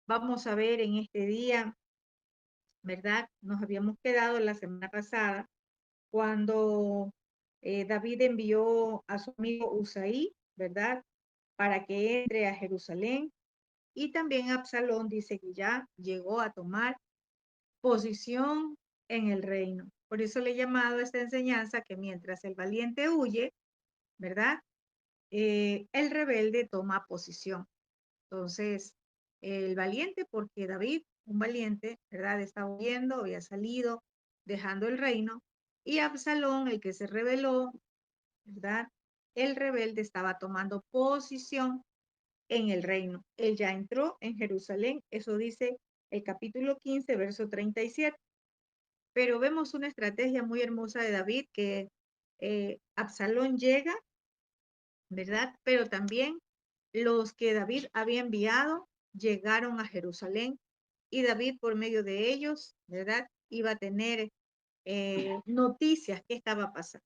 Vamos a ver en este día, ¿verdad? Nos habíamos quedado la semana pasada cuando David envió a su amigo Usaí, ¿verdad? Para que entre a Jerusalén. Y también Absalón dice que ya llegó a tomar posición en el reino. Por eso le he llamado a esta enseñanza que mientras el valiente huye, ¿verdad? El rebelde toma posición. Entonces, el valiente, porque David, un valiente, ¿verdad? Estaba huyendo, había salido, dejando el reino, y Absalón, el que se rebeló, ¿verdad? El rebelde estaba tomando posición en el reino. Él ya entró en Jerusalén, eso dice el capítulo 15, verso 37. Pero vemos una estrategia muy hermosa de David que Absalón llega, ¿verdad? Pero también los que David había enviado llegaron a Jerusalén y David por medio de ellos, ¿verdad? Iba a tener noticias que estaba pasando.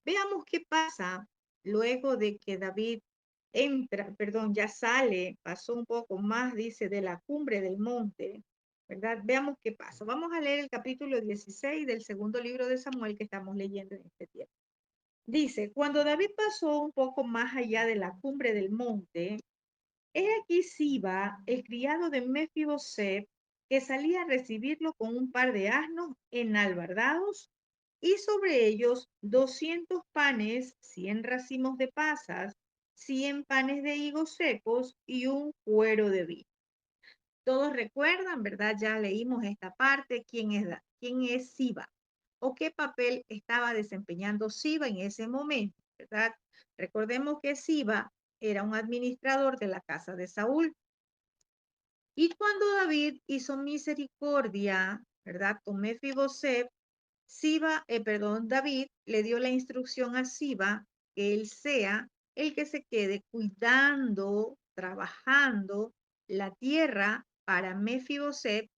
Veamos qué pasa luego de que David entra, perdón, ya sale, pasó un poco más, dice, de la cumbre del monte, ¿verdad? Veamos qué pasa. Vamos a leer el capítulo 16 del segundo libro de Samuel que estamos leyendo en este tiempo. Dice, cuando David pasó un poco más allá de la cumbre del monte, he aquí Siba, el criado de Mefiboset, que salía a recibirlo con un par de asnos enalbardados, y sobre ellos 200 panes, 100 racimos de pasas, 100 panes de higos secos y un cuero de vino. Todos recuerdan, ¿verdad? Ya leímos esta parte, quién es Siba o qué papel estaba desempeñando Siba en ese momento, ¿verdad? Recordemos que Siba era un administrador de la casa de Saúl. Y cuando David hizo misericordia, ¿verdad? Con Mefiboset, David le dio la instrucción a Siba que él sea el que se quede cuidando, trabajando la tierra para Mefiboset,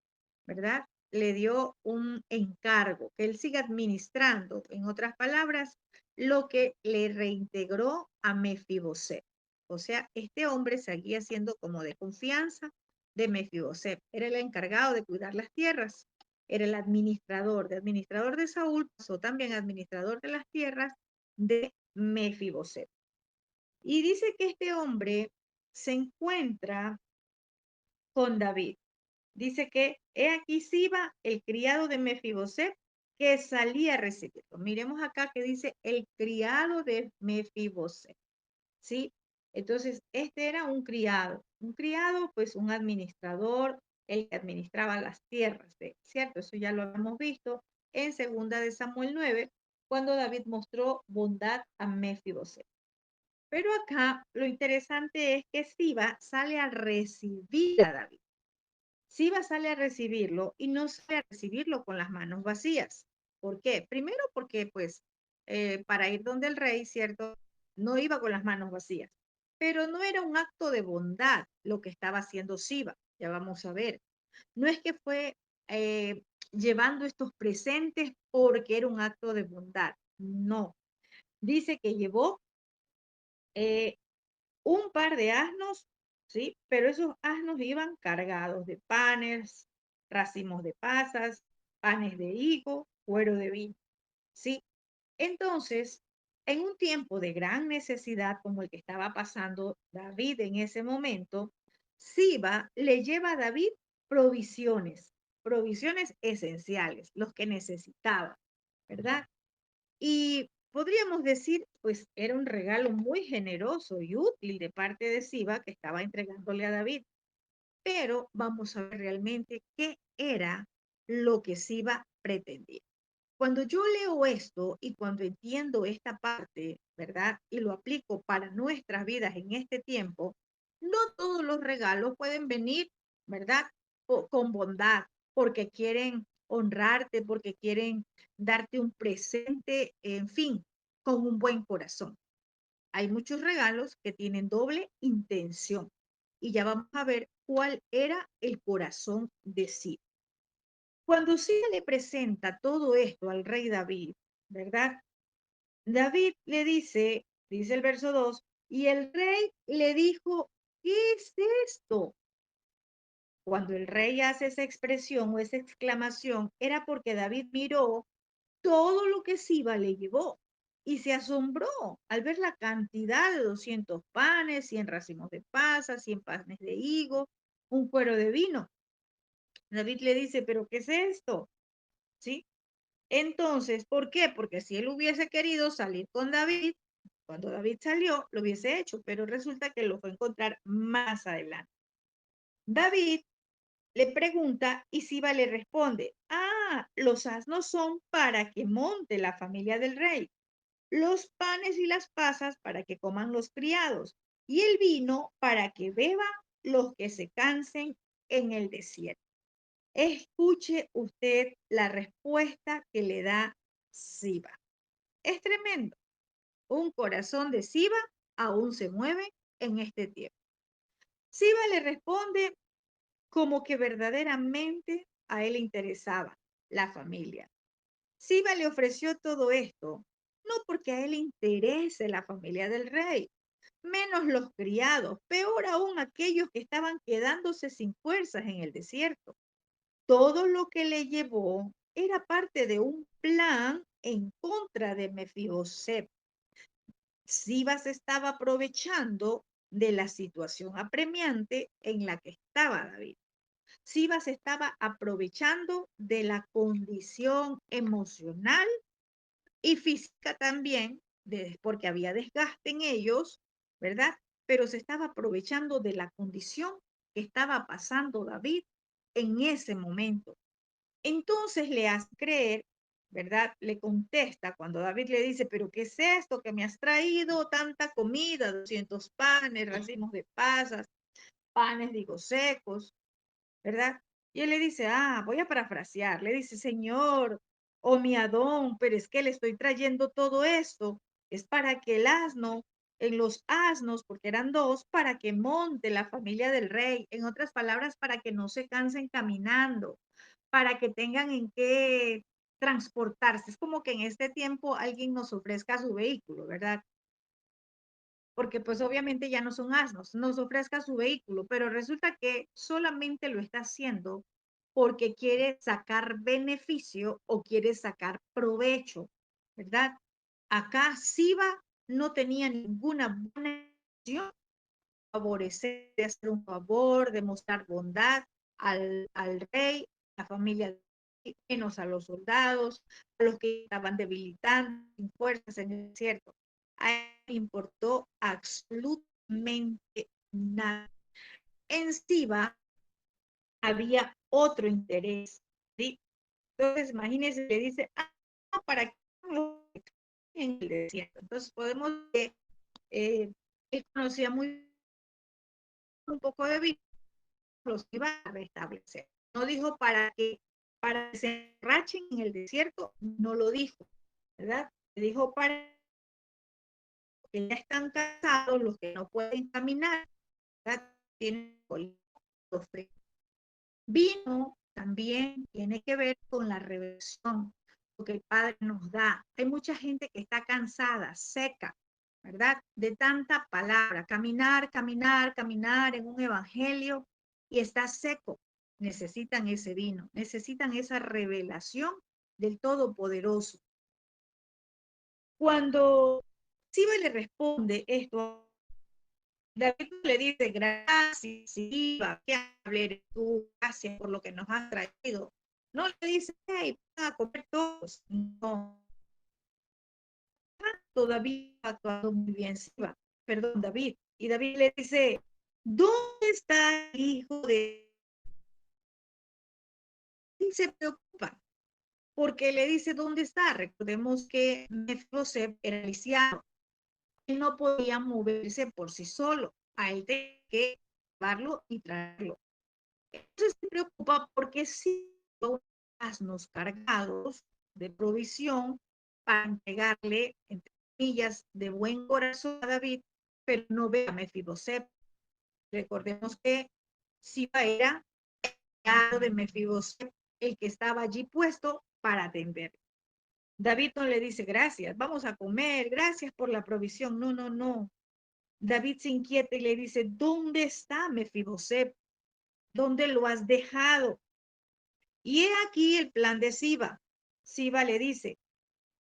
¿verdad? Le dio un encargo, que él siga administrando, en otras palabras, lo que le reintegró a Mefiboset. O sea, este hombre seguía siendo como de confianza de Mefiboset. Era el encargado de cuidar las tierras. Era el administrador de Saúl, pasó también administrador de las tierras de Mefiboset. Y dice que este hombre se encuentra con David. Dice que he aquí Siba, el criado de Mefiboset, que salía a recibirlo. Miremos acá que dice el criado de Mefiboset, ¿sí? Entonces, este era un criado, pues un administrador, el que administraba las tierras, ¿cierto? Eso ya lo hemos visto en segunda de Samuel 9, cuando David mostró bondad a Mefiboset. Pero acá lo interesante es que Siba sale a recibir a David. Siba sale a recibirlo y no sale a recibirlo con las manos vacías. ¿Por qué? Primero porque pues para ir donde el rey, ¿cierto? No iba con las manos vacías. Pero no era un acto de bondad lo que estaba haciendo Siba. Ya vamos a ver. No es que fue eh, llevando estos presentes porque era un acto de bondad. No. Dice que llevó eh, un par de asnos, ¿sí? Pero esos asnos iban cargados de panes, racimos de pasas, panes de higo, cuero de vino, ¿sí? Entonces, en un tiempo de gran necesidad como el que estaba pasando David en ese momento, Siba le lleva a David provisiones, provisiones esenciales, los que necesitaba, ¿verdad? Y podríamos decir, pues era un regalo muy generoso y útil de parte de Siba que estaba entregándole a David. Pero vamos a ver realmente qué era lo que Siba pretendía. Cuando yo leo esto y cuando entiendo esta parte, ¿verdad? Y lo aplico para nuestras vidas en este tiempo, no todos los regalos pueden venir, ¿verdad? Con bondad, porque quieren honrarte, porque quieren darte un presente, en fin, con un buen corazón. Hay muchos regalos que tienen doble intención y ya vamos a ver cuál era el corazón de Sid. Cuando Siba le presenta todo esto al rey David, ¿verdad? David le dice el verso 2, y el rey le dijo, ¿qué es esto? Cuando el rey hace esa expresión o esa exclamación, era porque David miró todo lo que Siba le llevó y se asombró al ver la cantidad de 200 panes, 100 racimos de pasas, 100 panes de higo, un cuero de vino. David le dice, ¿pero qué es esto? ¿Sí? Entonces, ¿por qué? Porque si él hubiese querido salir con David, cuando David salió, lo hubiese hecho, pero resulta que lo fue a encontrar más adelante. David le pregunta y Siba le responde, los asnos son para que monte la familia del rey, los panes y las pasas para que coman los criados, y el vino para que beban los que se cansen en el desierto. Escuche usted la respuesta que le da Siba. Es tremendo. Un corazón de Siba aún se mueve en este tiempo. Siba le responde como que verdaderamente a él le interesaba la familia. Siba le ofreció todo esto, no porque a él le interese la familia del rey, menos los criados, peor aún aquellos que estaban quedándose sin fuerzas en el desierto. Todo lo que le llevó era parte de un plan en contra de Mefiboset. Siba se estaba aprovechando de la situación apremiante en la que estaba David. Siba se estaba aprovechando de la condición emocional y física también, porque había desgaste en ellos, ¿verdad? Pero se estaba aprovechando de la condición que estaba pasando David en ese momento. Entonces le hace creer, ¿verdad? Le contesta cuando David le dice, pero ¿qué es esto que me has traído? Tanta comida, 200 panes, racimos de pasas, panes, digo, secos, ¿verdad? Y él le dice, voy a parafrasear, le dice, Señor, oh mi Adón, pero es que le estoy trayendo todo esto, es para que el asno, en los asnos, porque eran dos, para que monte la familia del rey, en otras palabras, para que no se cansen caminando, para que tengan en qué transportarse. Es como que en este tiempo alguien nos ofrezca su vehículo, ¿verdad? Porque pues obviamente ya no son asnos, nos ofrezca su vehículo, pero resulta que solamente lo está haciendo porque quiere sacar beneficio o quiere sacar provecho, ¿verdad? Acá Siba no tenía ninguna buena intención de favorecer, de hacer un favor, de mostrar bondad al rey, a la familia, menos a los soldados, a los que estaban debilitando, sin fuerzas en el desierto. A él le importó absolutamente nada. En Siba había otro interés, ¿sí? Entonces, imagínense, le dice, ¿para qué en el desierto? Entonces, podemos ver, él conocía muy un poco de vida, los iba a restablecer. No dijo para que se enrachen en el desierto, no lo dijo, ¿verdad? Dijo para que ya están cansados, los que no pueden caminar, ¿verdad? Tienen fe. Vino también tiene que ver con la revelación, lo que el Padre nos da. Hay mucha gente que está cansada, seca, ¿verdad? De tanta palabra, caminar, caminar, caminar en un evangelio y está seco. Necesitan ese vino, necesitan esa revelación del Todopoderoso. Cuando Siba le responde esto, David le dice, gracias, Siba, que hable tú, gracias por lo que nos has traído. No le dice, hey, van a comer todos. No, todavía actuando muy bien Siba, perdón, David. Y David le dice, ¿dónde está el hijo de...? Y se preocupa, porque le dice, ¿dónde está? Recordemos que Mefiboset era lisiado. Él no podía moverse por sí solo. A él tenía que llevarlo y traerlo. Entonces se preocupa porque si asnos cargados de provisión para entregarle, entre comillas, de buen corazón a David, pero no ve a Mefiboset. Recordemos que Siba era el de Mefiboset, el que estaba allí puesto para atender. David no le dice gracias, vamos a comer, gracias por la provisión. No, no, no. David se inquieta y le dice, ¿dónde está Mefiboset? ¿Dónde lo has dejado? Y he aquí el plan de Siba. Siba le dice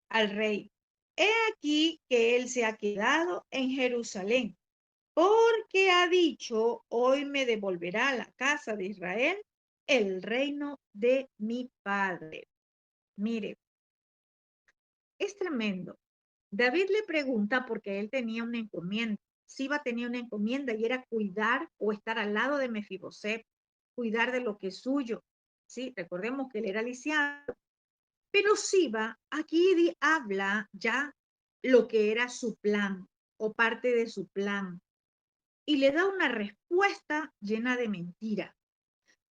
al rey, he aquí que él se ha quedado en Jerusalén, porque ha dicho, hoy me devolverá a la casa de Israel el reino de mi padre. Mire, es tremendo. David le pregunta porque él tenía una encomienda. Siba tenía una encomienda y era cuidar o estar al lado de Mefiboset, cuidar de lo que es suyo. Sí, recordemos que él era lisiado. Pero Siba aquí habla ya lo que era su plan o parte de su plan y le da una respuesta llena de mentira.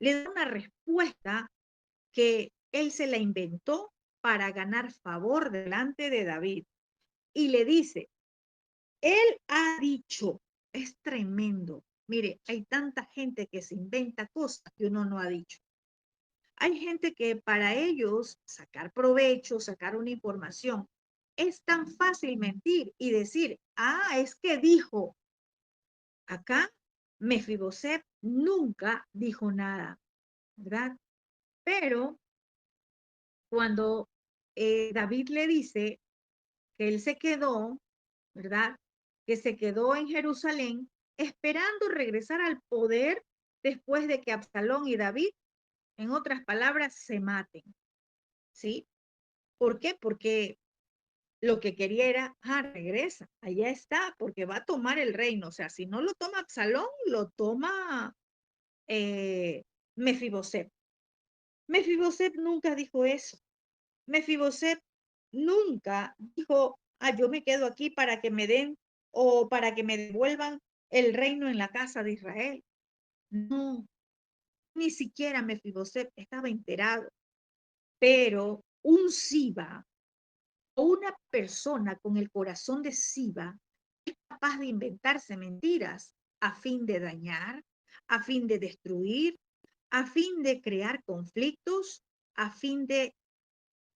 Le da una respuesta que él se la inventó para ganar favor delante de David. Y le dice, él ha dicho, es tremendo. Mire, hay tanta gente que se inventa cosas que uno no ha dicho. Hay gente que para ellos sacar provecho, sacar una información, es tan fácil mentir y decir, es que dijo, acá Mefiboset nunca dijo nada, ¿verdad? Pero cuando David le dice que él se quedó, ¿verdad? Que se quedó en Jerusalén esperando regresar al poder después de que Absalón y David, en otras palabras, se maten, ¿sí? ¿Por qué? Porque lo que quería era, regresa, allá está, porque va a tomar el reino. O sea, si no lo toma Absalón, lo toma eh, Mefiboset. Mefiboset nunca dijo eso. Mefiboset nunca dijo, yo me quedo aquí para que me den o para que me devuelvan el reino en la casa de Israel. No, ni siquiera Mefiboset estaba enterado. Pero un Siba o una persona con el corazón de Siba es capaz de inventarse mentiras a fin de dañar, a fin de destruir, a fin de crear conflictos, a fin de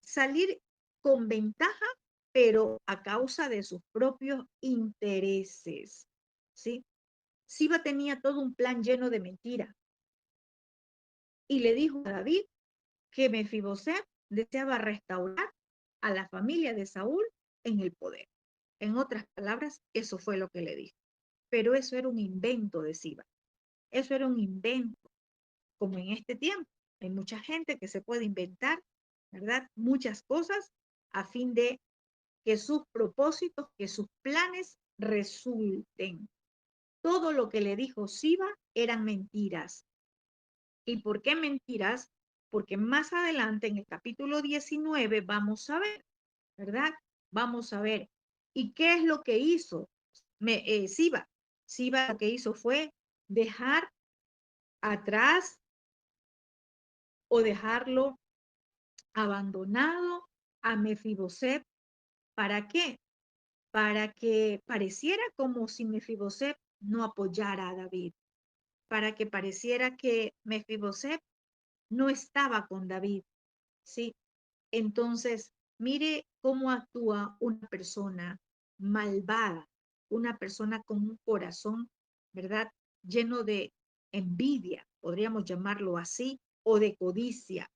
salir con ventaja, pero a causa de sus propios intereses. ¿Sí? Siba tenía todo un plan lleno de mentiras y le dijo a David que Mefiboset deseaba restaurar a la familia de Saúl en el poder. En otras palabras, eso fue lo que le dijo. Pero eso era un invento de Siba. Eso era un invento, como en este tiempo. Hay mucha gente que se puede inventar, ¿verdad? Muchas cosas a fin de que sus propósitos, que sus planes resulten. Todo lo que le dijo Siba eran mentiras. ¿Y por qué mentiras? Porque más adelante en el capítulo 19 vamos a ver, ¿verdad? Vamos a ver. ¿Y qué es lo que hizo Siba? Siba lo que hizo fue dejar atrás o dejarlo abandonado a Mefiboset. ¿Para qué? Para que pareciera como si Mefiboset no apoyara a David, para que pareciera que Mefiboset no estaba con David, ¿sí? Entonces, mire cómo actúa una persona malvada, una persona con un corazón, ¿verdad? Lleno de envidia, podríamos llamarlo así, o de codicia.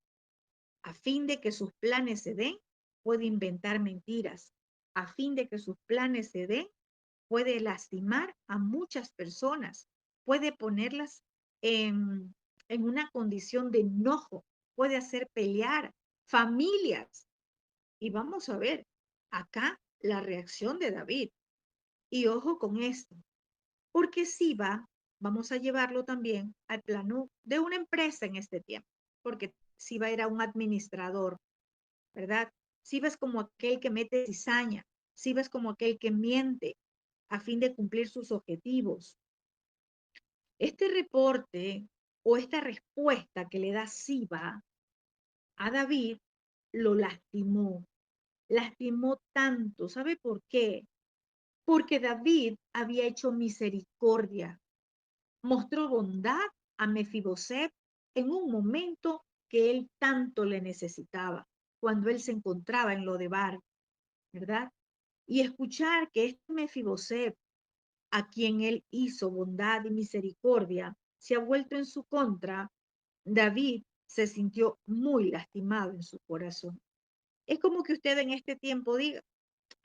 A fin de que sus planes se den, puede inventar mentiras. A fin de que sus planes se den, puede lastimar a muchas personas, puede ponerlas en una condición de enojo, puede hacer pelear familias. Y vamos a ver acá la reacción de David. Y ojo con esto, porque Siba, vamos a llevarlo también al plano de una empresa en este tiempo, porque Siba era un administrador, ¿verdad? Siba es como aquel que mete cizaña, Siba es como aquel que miente a fin de cumplir sus objetivos. Este reporte o esta respuesta que le da Siba a David lo lastimó tanto. ¿Sabe por qué? Porque David había hecho misericordia, mostró bondad a Mefiboset en un momento que él tanto le necesitaba, cuando él se encontraba en Lodebar, ¿verdad? Y escuchar que este Mefiboset, a quien él hizo bondad y misericordia, se ha vuelto en su contra, David se sintió muy lastimado en su corazón. Es como que usted en este tiempo diga,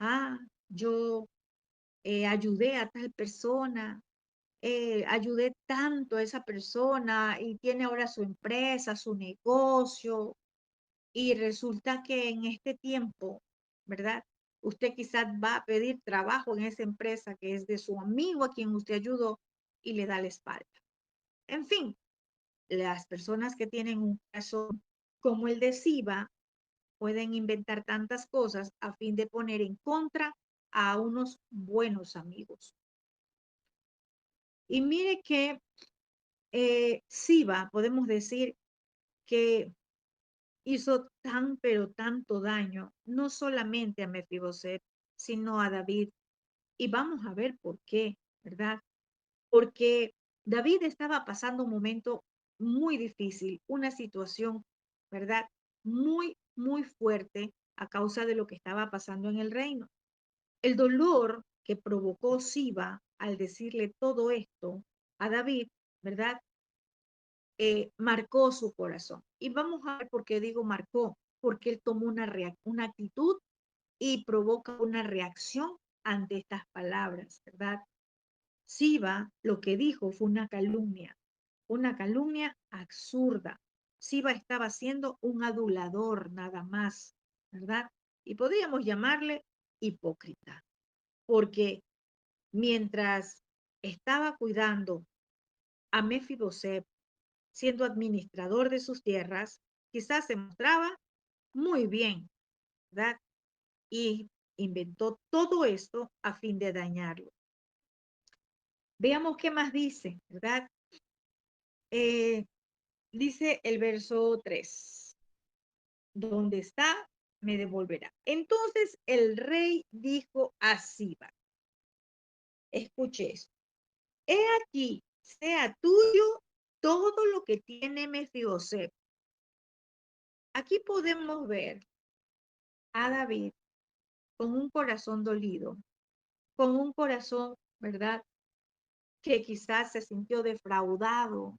ah, yo ayudé a tal persona, ayudé tanto a esa persona y tiene ahora su empresa, su negocio, y resulta que en este tiempo, ¿verdad? Usted quizás va a pedir trabajo en esa empresa que es de su amigo a quien usted ayudó y le da la espalda. En fin, las personas que tienen un caso como el de Siba pueden inventar tantas cosas a fin de poner en contra a unos buenos amigos. Y mire que Siba, podemos decir que hizo tan, pero tanto daño, no solamente a Mefiboset, sino a David. Y vamos a ver por qué, ¿verdad? Porque David estaba pasando un momento muy difícil, una situación, ¿verdad? Muy, muy fuerte a causa de lo que estaba pasando en el reino. El dolor que provocó Siba al decirle todo esto a David, ¿verdad? Marcó su corazón. Y vamos a ver por qué digo marcó, porque él tomó una actitud y provoca una reacción ante estas palabras, ¿verdad? Siba lo que dijo fue una calumnia absurda. Siba estaba siendo un adulador nada más, ¿verdad? Y podríamos llamarle hipócrita, porque mientras estaba cuidando a Mefiboset, siendo administrador de sus tierras, quizás se mostraba muy bien, ¿verdad? Y inventó todo esto a fin de dañarlo. Veamos qué más dice, ¿verdad? Eh, dice el verso 3, donde está, me devolverá. Entonces el rey dijo a Siba, escuche esto, he aquí, sea tuyo todo lo que tiene Mefiboset. Aquí podemos ver a David con un corazón dolido, con un corazón, ¿verdad? Que quizás se sintió defraudado.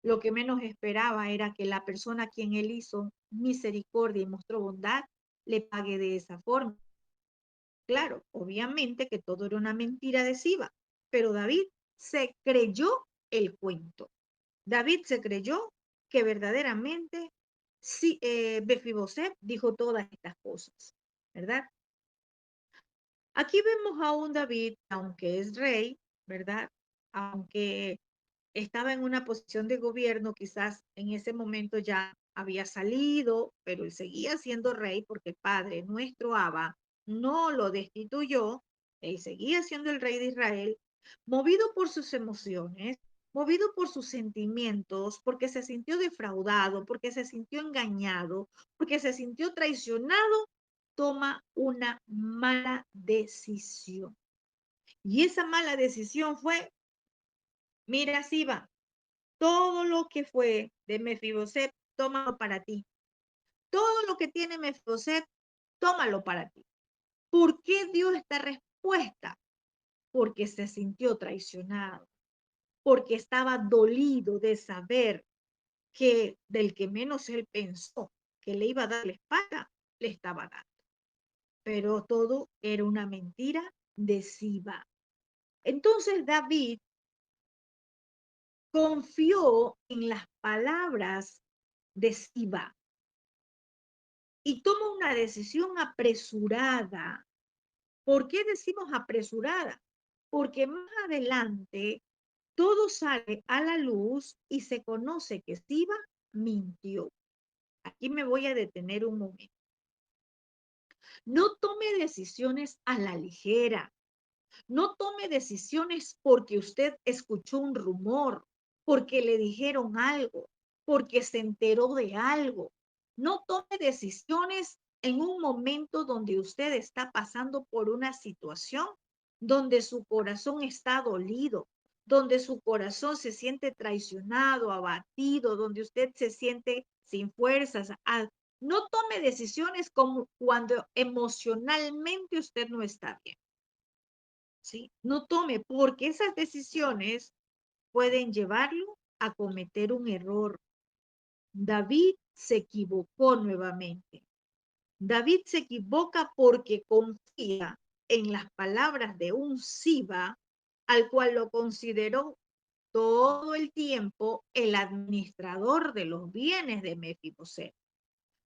Lo que menos esperaba era que la persona a quien él hizo misericordia y mostró bondad le pague de esa forma. Claro, obviamente que todo era una mentira de Siba, pero David se creyó el cuento. David se creyó que verdaderamente sí, Mefiboset dijo todas estas cosas, ¿verdad? Aquí vemos a un David, aunque es rey, ¿verdad? Aunque estaba en una posición de gobierno, quizás en ese momento ya había salido, pero él seguía siendo rey porque el Padre, nuestro Abba, no lo destituyó, él seguía siendo el rey de Israel, movido por sus emociones, movido por sus sentimientos, porque se sintió defraudado, porque se sintió engañado, porque se sintió traicionado, toma una mala decisión. Y esa mala decisión fue, mira, Siba, todo lo que fue de Mefiboset, tómalo para ti. Todo lo que tiene Mefiboset, tómalo para ti. ¿Por qué dio esta respuesta? Porque se sintió traicionado, porque estaba dolido de saber que del que menos él pensó que le iba a dar la espalda, le estaba dando. Pero todo era una mentira de Siba. Entonces David confió en las palabras de Siba y toma una decisión apresurada. ¿Por qué decimos apresurada? Porque más adelante todo sale a la luz y se conoce que Siba mintió. Aquí me voy a detener un momento. No tome decisiones a la ligera. No tome decisiones porque usted escuchó un rumor, porque le dijeron algo, porque se enteró de algo. No tome decisiones en un momento donde usted está pasando por una situación donde su corazón está dolido, donde su corazón se siente traicionado, abatido, donde usted se siente sin fuerzas. No tome decisiones como cuando emocionalmente usted no está bien. ¿Sí? No tome, porque esas decisiones pueden llevarlo a cometer un error. David se equivocó nuevamente. David se equivoca porque confía en las palabras de un Siba, al cual lo consideró todo el tiempo el administrador de los bienes de Mefiboset.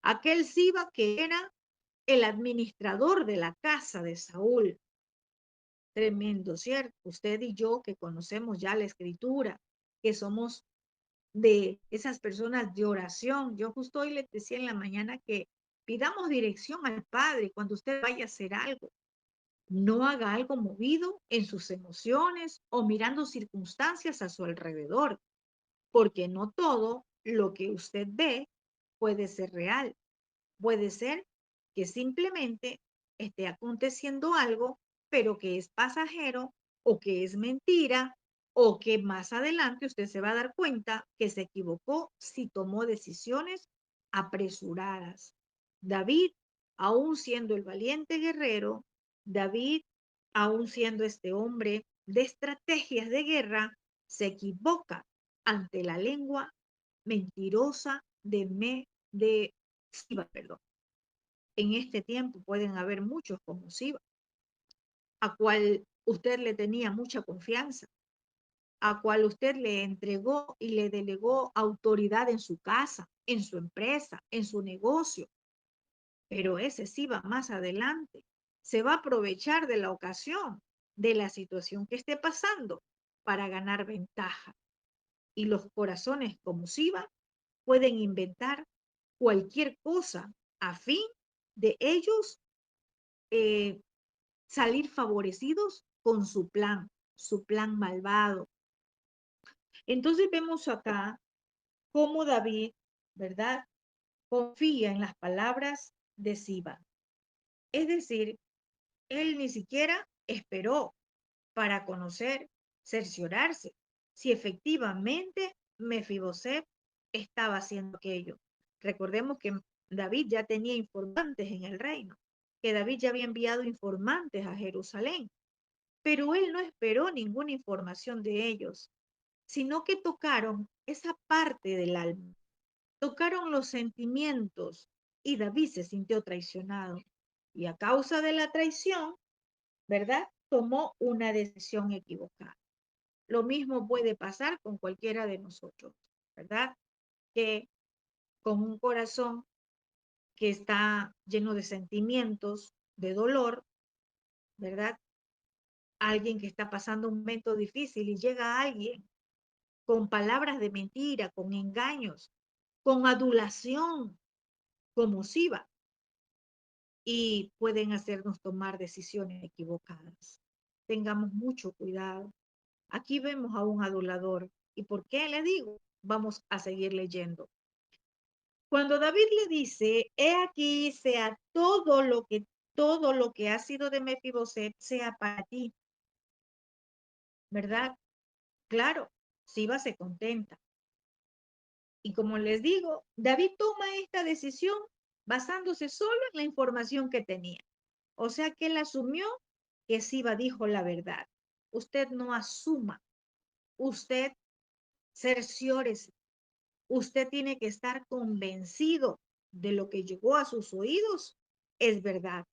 Aquel Siba que era el administrador de la casa de Saúl. Tremendo, ¿cierto? Usted y yo que conocemos ya la escritura, que somos de esas personas de oración. Yo justo hoy le decía en la mañana que pidamos dirección al Padre cuando usted vaya a hacer algo. No haga algo movido en sus emociones o mirando circunstancias a su alrededor, porque no todo lo que usted ve puede ser real. Puede ser que simplemente esté aconteciendo algo, pero que es pasajero o que es mentira o que más adelante usted se va a dar cuenta que se equivocó si tomó decisiones apresuradas. David, aún siendo el valiente guerrero, David, aún siendo este hombre de estrategias de guerra, se equivoca ante la lengua mentirosa de Siba, perdón. En este tiempo pueden haber muchos como Siba, a cual usted le tenía mucha confianza, a cual usted le entregó y le delegó autoridad en su casa, en su empresa, en su negocio. Pero ese Siba más adelante se va a aprovechar de la ocasión, de la situación que esté pasando para ganar ventaja. Y los corazones como Siba pueden inventar cualquier cosa a fin de ellos eh, salir favorecidos con su plan malvado. Entonces vemos acá cómo David, ¿verdad? Confía en las palabras de Siba. Es decir, él ni siquiera esperó para conocer, cerciorarse si efectivamente Mefiboset estaba haciendo aquello. Recordemos que David ya tenía informantes en el reino, que David ya había enviado informantes a Jerusalén, pero él no esperó ninguna información de ellos, sino que tocaron esa parte del alma, tocaron los sentimientos y David se sintió traicionado. Y a causa de la traición, ¿verdad? Tomó una decisión equivocada. Lo mismo puede pasar con cualquiera de nosotros, ¿verdad? Que con un corazón que está lleno de sentimientos, de dolor, ¿verdad? Alguien que está pasando un momento difícil y llega alguien con palabras de mentira, con engaños, con adulación, como Siba, y pueden hacernos tomar decisiones equivocadas. Tengamos mucho cuidado. Aquí vemos a un adulador. ¿Y por qué le digo? Vamos a seguir leyendo. Cuando David le dice, he aquí, sea todo lo que ha sido de Mefiboset, sea para ti, ¿verdad? Claro, Siba se contenta. Y como les digo, David toma esta decisión basándose solo en la información que tenía. O sea que él asumió que Siba dijo la verdad. Usted no asuma, usted cerciórese, usted tiene que estar convencido de lo que llegó a sus oídos es verdad.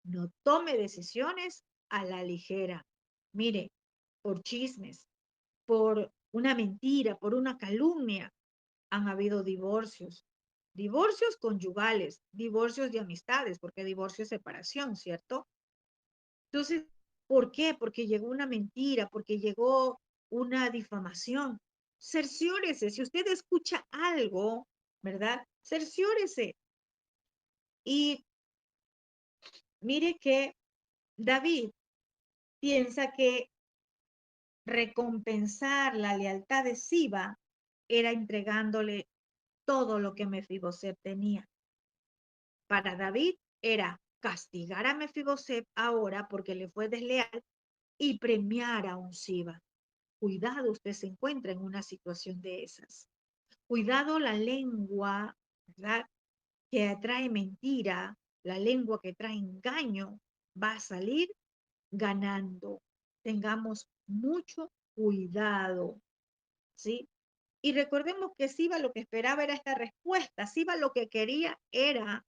No tome decisiones a la ligera. Mire, por chismes, por una mentira, por una calumnia, han habido divorcios, divorcios conyugales, divorcios de amistades, porque divorcio es separación, ¿cierto? Entonces, ¿por qué? Porque llegó una mentira, porque llegó una difamación. Cerciórese, si usted escucha algo, ¿verdad? Cerciórese. Y mire que David piensa que recompensar la lealtad de Siba era entregándole todo lo que Mefiboset tenía. Para David era castigar a Mefiboset ahora porque le fue desleal y premiar a un Siba. Cuidado, usted se encuentra en una situación de esas. Cuidado la lengua, ¿verdad? Que atrae mentira, la lengua que trae engaño, va a salir ganando. Tengamos mucho cuidado. ¿sí? Y recordemos que Siba lo que esperaba era esta respuesta. Siba lo que quería era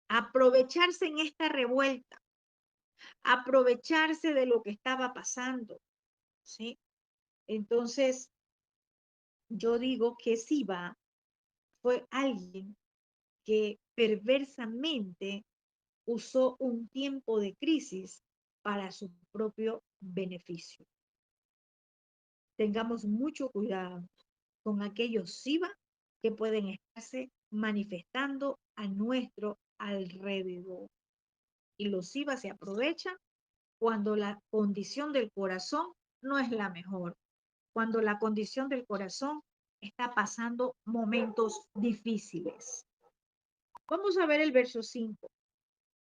aprovecharse en esta revuelta, aprovecharse de lo que estaba pasando, ¿sí? Entonces, yo digo que Siba fue alguien que perversamente usó un tiempo de crisis para su propio beneficio. Tengamos mucho cuidado con aquellos SIVA que pueden estarse manifestando a nuestro alrededor. Y los SIVA se aprovechan cuando la condición del corazón no es la mejor, cuando la condición del corazón está pasando momentos difíciles. Vamos a ver el verso 5.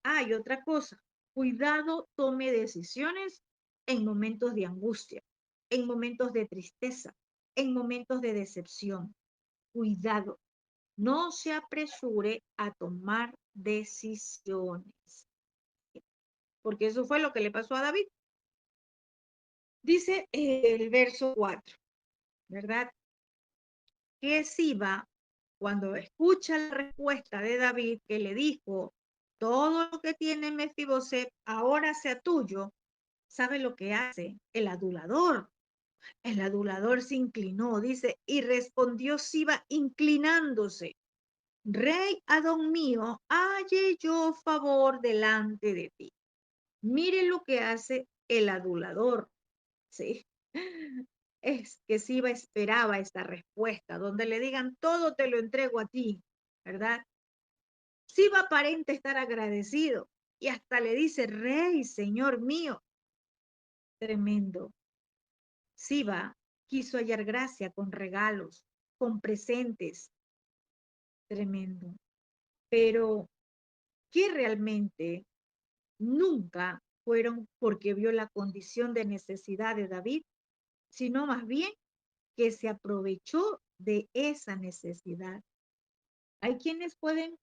Hay otra cosa. Cuidado, tome decisiones en momentos de angustia, en momentos de tristeza, en momentos de decepción. Cuidado, no se apresure a tomar decisiones, porque eso fue lo que le pasó a David. Dice el verso 4, ¿verdad? Que Siba, cuando escucha la respuesta de David, que le dijo, todo lo que tiene Mefiboset ahora sea tuyo, ¿sabe lo que hace? El adulador. El adulador se inclinó, dice, y respondió Siba inclinándose. Rey Adón mío, halle yo favor delante de ti. Mire lo que hace el adulador, ¿sí? Es que Siba esperaba esta respuesta, donde le digan, todo te lo entrego a ti, ¿verdad? Siba aparenta estar agradecido y hasta le dice, Rey, Señor mío, tremendo. Siba quiso hallar gracia con regalos, con presentes, tremendo. Pero que realmente nunca fueron porque vio la condición de necesidad de David, sino más bien que se aprovechó de esa necesidad. Hay quienes pueden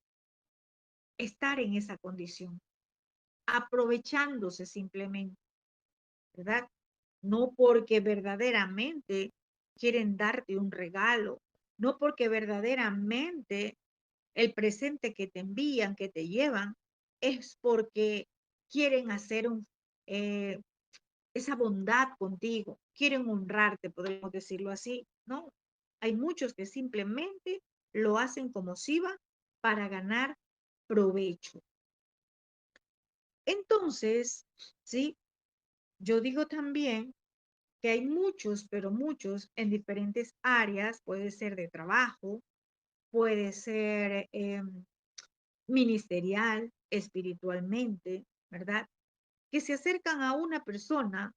estar en esa condición, aprovechándose simplemente, ¿verdad? No porque verdaderamente quieren darte un regalo, no porque verdaderamente el presente que te envían, que te llevan, es porque quieren hacer eh, esa bondad contigo, quieren honrarte, podemos decirlo así, ¿no? Hay muchos que simplemente lo hacen como SIVA para ganar provecho. Entonces, sí, yo digo también que hay muchos, pero muchos en diferentes áreas, puede ser de trabajo, puede ser ministerial, espiritualmente, ¿verdad? Que se acercan a una persona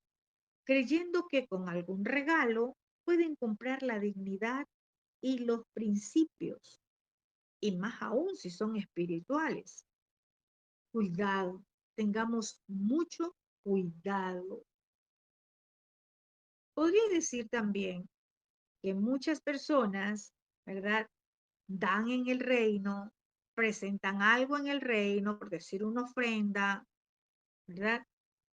creyendo que con algún regalo pueden comprar la dignidad y los principios, y más aún si son espirituales. Cuidado, tengamos mucho cuidado. Podría decir también que muchas personas, ¿verdad? Dan en el reino, presentan algo en el reino, por decir una ofrenda, ¿verdad?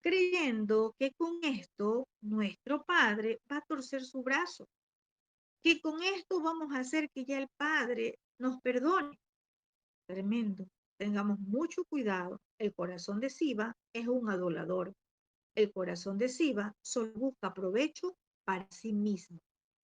Creyendo que con esto nuestro Padre va a torcer su brazo, que con esto vamos a hacer que ya el Padre nos perdone. Tremendo. Tengamos mucho cuidado. El corazón de Siba es un adorador. El corazón de Siba solo busca provecho para sí mismo.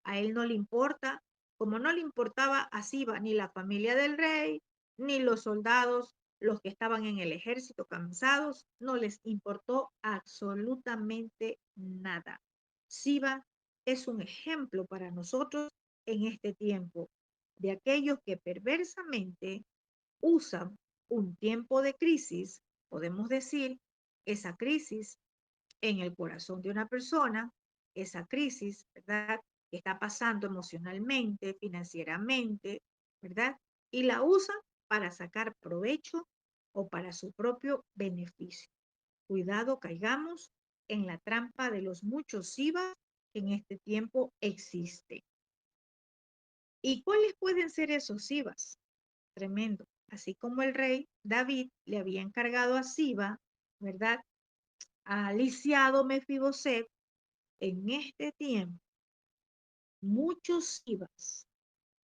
A él no le importa, como no le importaba a Siba ni la familia del rey, ni los soldados, los que estaban en el ejército cansados, no les importó absolutamente nada. Siba es un ejemplo para nosotros en este tiempo de aquellos que perversamente usan un tiempo de crisis, podemos decir, esa crisis en el corazón de una persona, esa crisis, ¿verdad? Que está pasando emocionalmente, financieramente, ¿verdad? Y la usa para sacar provecho o para su propio beneficio. Cuidado, caigamos en la trampa de los muchos IVA que en este tiempo existe. ¿Y cuáles pueden ser esos IVAs? Tremendo. Así como el rey David le había encargado a Siba, ¿verdad? A lisiado Mefiboset, en este tiempo muchos Sibas,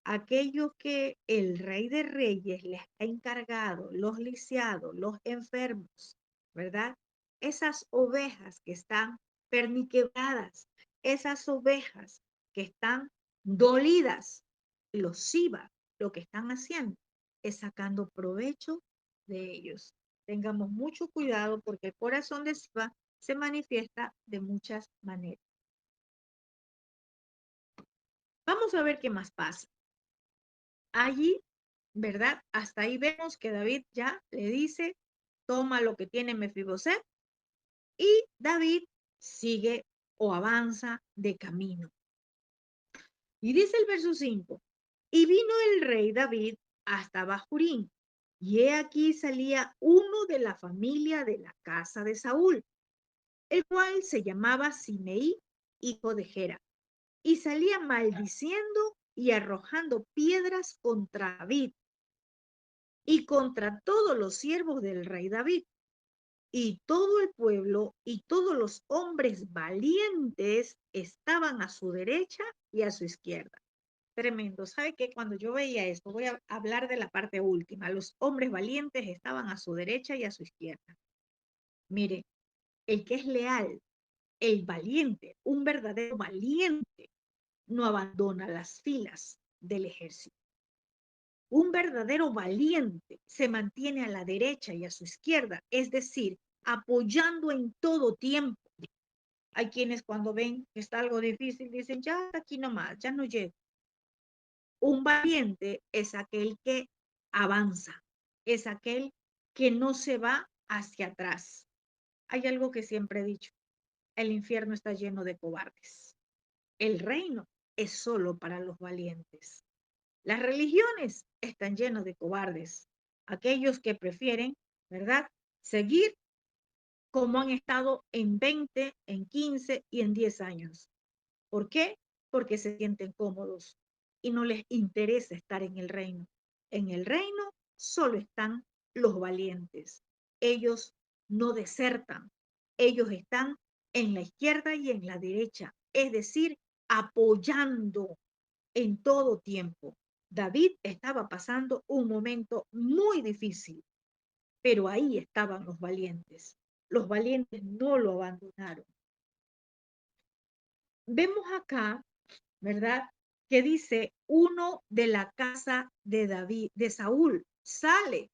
aquellos que el Rey de Reyes les ha encargado, los lisiados, los enfermos, ¿verdad? Esas ovejas que están perniquebradas, esas ovejas que están dolidas, los Sibas, lo que están haciendo es sacando provecho de ellos. Tengamos mucho cuidado porque el corazón de Siba se manifiesta de muchas maneras. Vamos a ver qué más pasa. Allí, ¿verdad? Hasta ahí vemos que David ya le dice, toma lo que tiene Mefiboset, y David sigue o avanza de camino. Y dice el verso 5, y vino el rey David hasta Bahurín, y he aquí salía uno de la familia de la casa de Saúl, el cual se llamaba Simeí, hijo de Gera, y salía maldiciendo y arrojando piedras contra David y contra todos los siervos del rey David. Y todo el pueblo y todos los hombres valientes estaban a su derecha y a su izquierda. Tremendo. ¿Sabe qué? Cuando yo veía esto, voy a hablar de la parte última. Los hombres valientes estaban a su derecha y a su izquierda. Mire, el que es leal, el valiente, un verdadero valiente, no abandona las filas del ejército. Un verdadero valiente se mantiene a la derecha y a su izquierda, es decir, apoyando en todo tiempo. Hay quienes cuando ven que está algo difícil dicen, ya aquí nomás, ya no llego. Un valiente es aquel que avanza, es aquel que no se va hacia atrás. Hay algo que siempre he dicho, el infierno está lleno de cobardes. El reino es solo para los valientes. Las religiones están llenas de cobardes, aquellos que prefieren, ¿verdad?, seguir como han estado en 20, en 15 y en 10 años. ¿Por qué? Porque se sienten cómodos y no les interesa estar en el reino. En el reino solo están los valientes. Ellos no desertan. Ellos están en la izquierda y en la derecha, es decir, apoyando en todo tiempo. David estaba pasando un momento muy difícil, pero ahí estaban los valientes. Los valientes no lo abandonaron. Vemos acá, ¿verdad? Que dice uno de la casa de David, de Saúl, sale,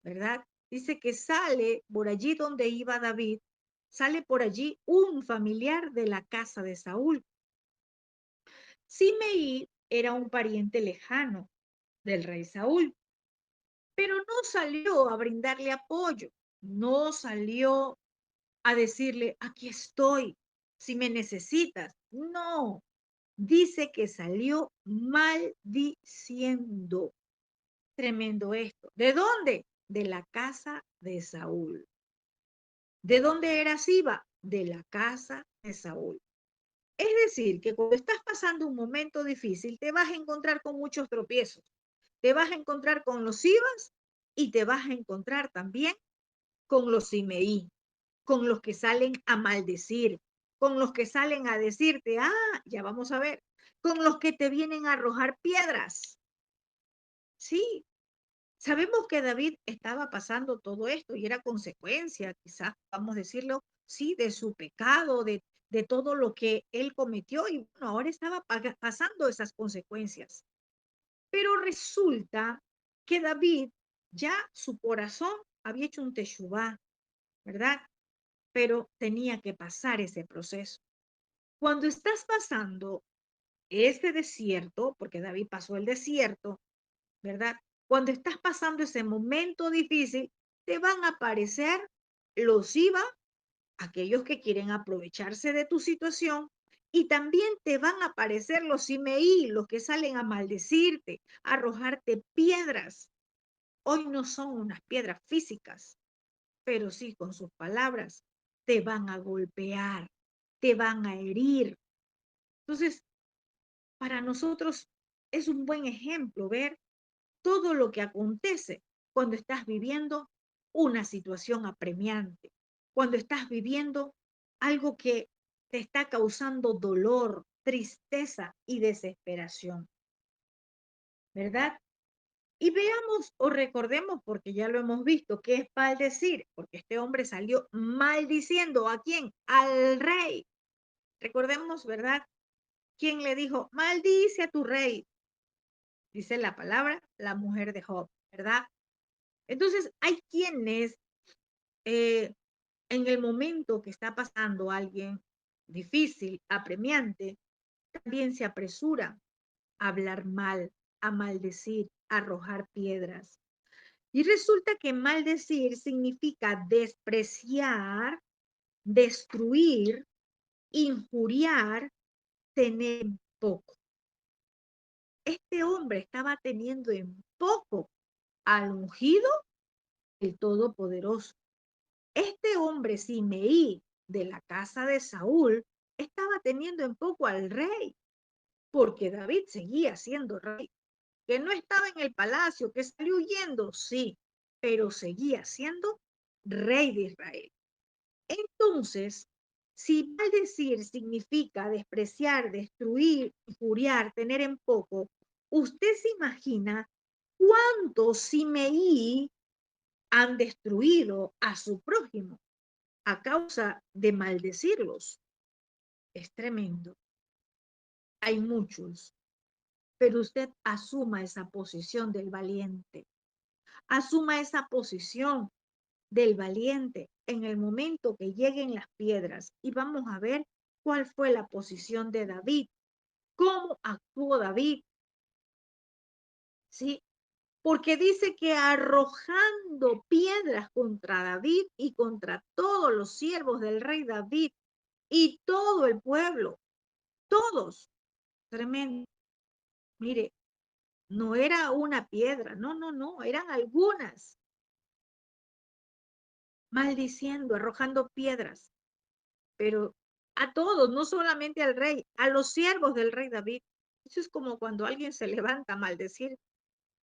¿verdad? Dice que sale por allí donde iba David, sale por allí un familiar de la casa de Saúl. Simeí era un pariente lejano del rey Saúl, pero no salió a brindarle apoyo, no salió a decirle, aquí estoy, si me necesitas. No, dice que salió maldiciendo. Tremendo esto. ¿De dónde? De la casa de Saúl. ¿De dónde era Siba? De la casa de Saúl. Es decir, que cuando estás pasando un momento difícil, te vas a encontrar con muchos tropiezos. Te vas a encontrar con los Sibas y te vas a encontrar también con los Simeí, con los que salen a maldecir, con los que salen a decirte, ya vamos a ver, con los que te vienen a arrojar piedras. Sí, sabemos que David estaba pasando todo esto y era consecuencia, quizás vamos a decirlo, sí, de su pecado, de todo lo que él cometió y bueno, ahora estaba pasando esas consecuencias. Pero resulta que David ya su corazón había hecho un teshuvá, ¿verdad? Pero tenía que pasar ese proceso. Cuando estás pasando este desierto, porque David pasó el desierto, ¿verdad? Cuando estás pasando ese momento difícil, te van a aparecer los IVA, aquellos que quieren aprovecharse de tu situación, y también te van a aparecer los IMEI, los que salen a maldecirte, a arrojarte piedras. Hoy no son unas piedras físicas, pero sí con sus palabras te van a golpear, te van a herir. Entonces, para nosotros es un buen ejemplo ver todo lo que acontece cuando estás viviendo una situación apremiante, cuando estás viviendo algo que te está causando dolor, tristeza y desesperación, ¿verdad? Y veamos o recordemos, porque ya lo hemos visto, qué es maldecir, porque este hombre salió maldiciendo ¿a quién? Al rey. Recordemos, ¿verdad? ¿Quién le dijo, maldice a tu rey? Dice la palabra, la mujer de Job, ¿verdad? Entonces, hay quienes eh, en el momento que está pasando alguien difícil, apremiante, también se apresura a hablar mal, a maldecir, a arrojar piedras. Y resulta que maldecir significa despreciar, destruir, injuriar, tener en poco. Este hombre estaba teniendo en poco al ungido, el Todopoderoso. Este hombre Simeí de la casa de Saúl estaba teniendo en poco al rey, porque David seguía siendo rey, que no estaba en el palacio, que salió huyendo, sí, pero seguía siendo rey de Israel. Entonces, si maldecir significa despreciar, destruir, injuriar, tener en poco, usted se imagina cuántos Simeí han destruido a su prójimo a causa de maldecirlos. Es tremendo. Hay muchos, pero usted asuma esa posición del valiente. Asuma esa posición del valiente en el momento que lleguen las piedras. Y vamos a ver cuál fue la posición de David, cómo actuó David, ¿sí? Porque dice que arrojando piedras contra David y contra todos los siervos del rey David y todo el pueblo, todos, tremendo. Mire, no era una piedra, no, no, no, eran algunas, maldiciendo, arrojando piedras, pero a todos, no solamente al rey, a los siervos del rey David. Eso es como cuando alguien se levanta a maldecir,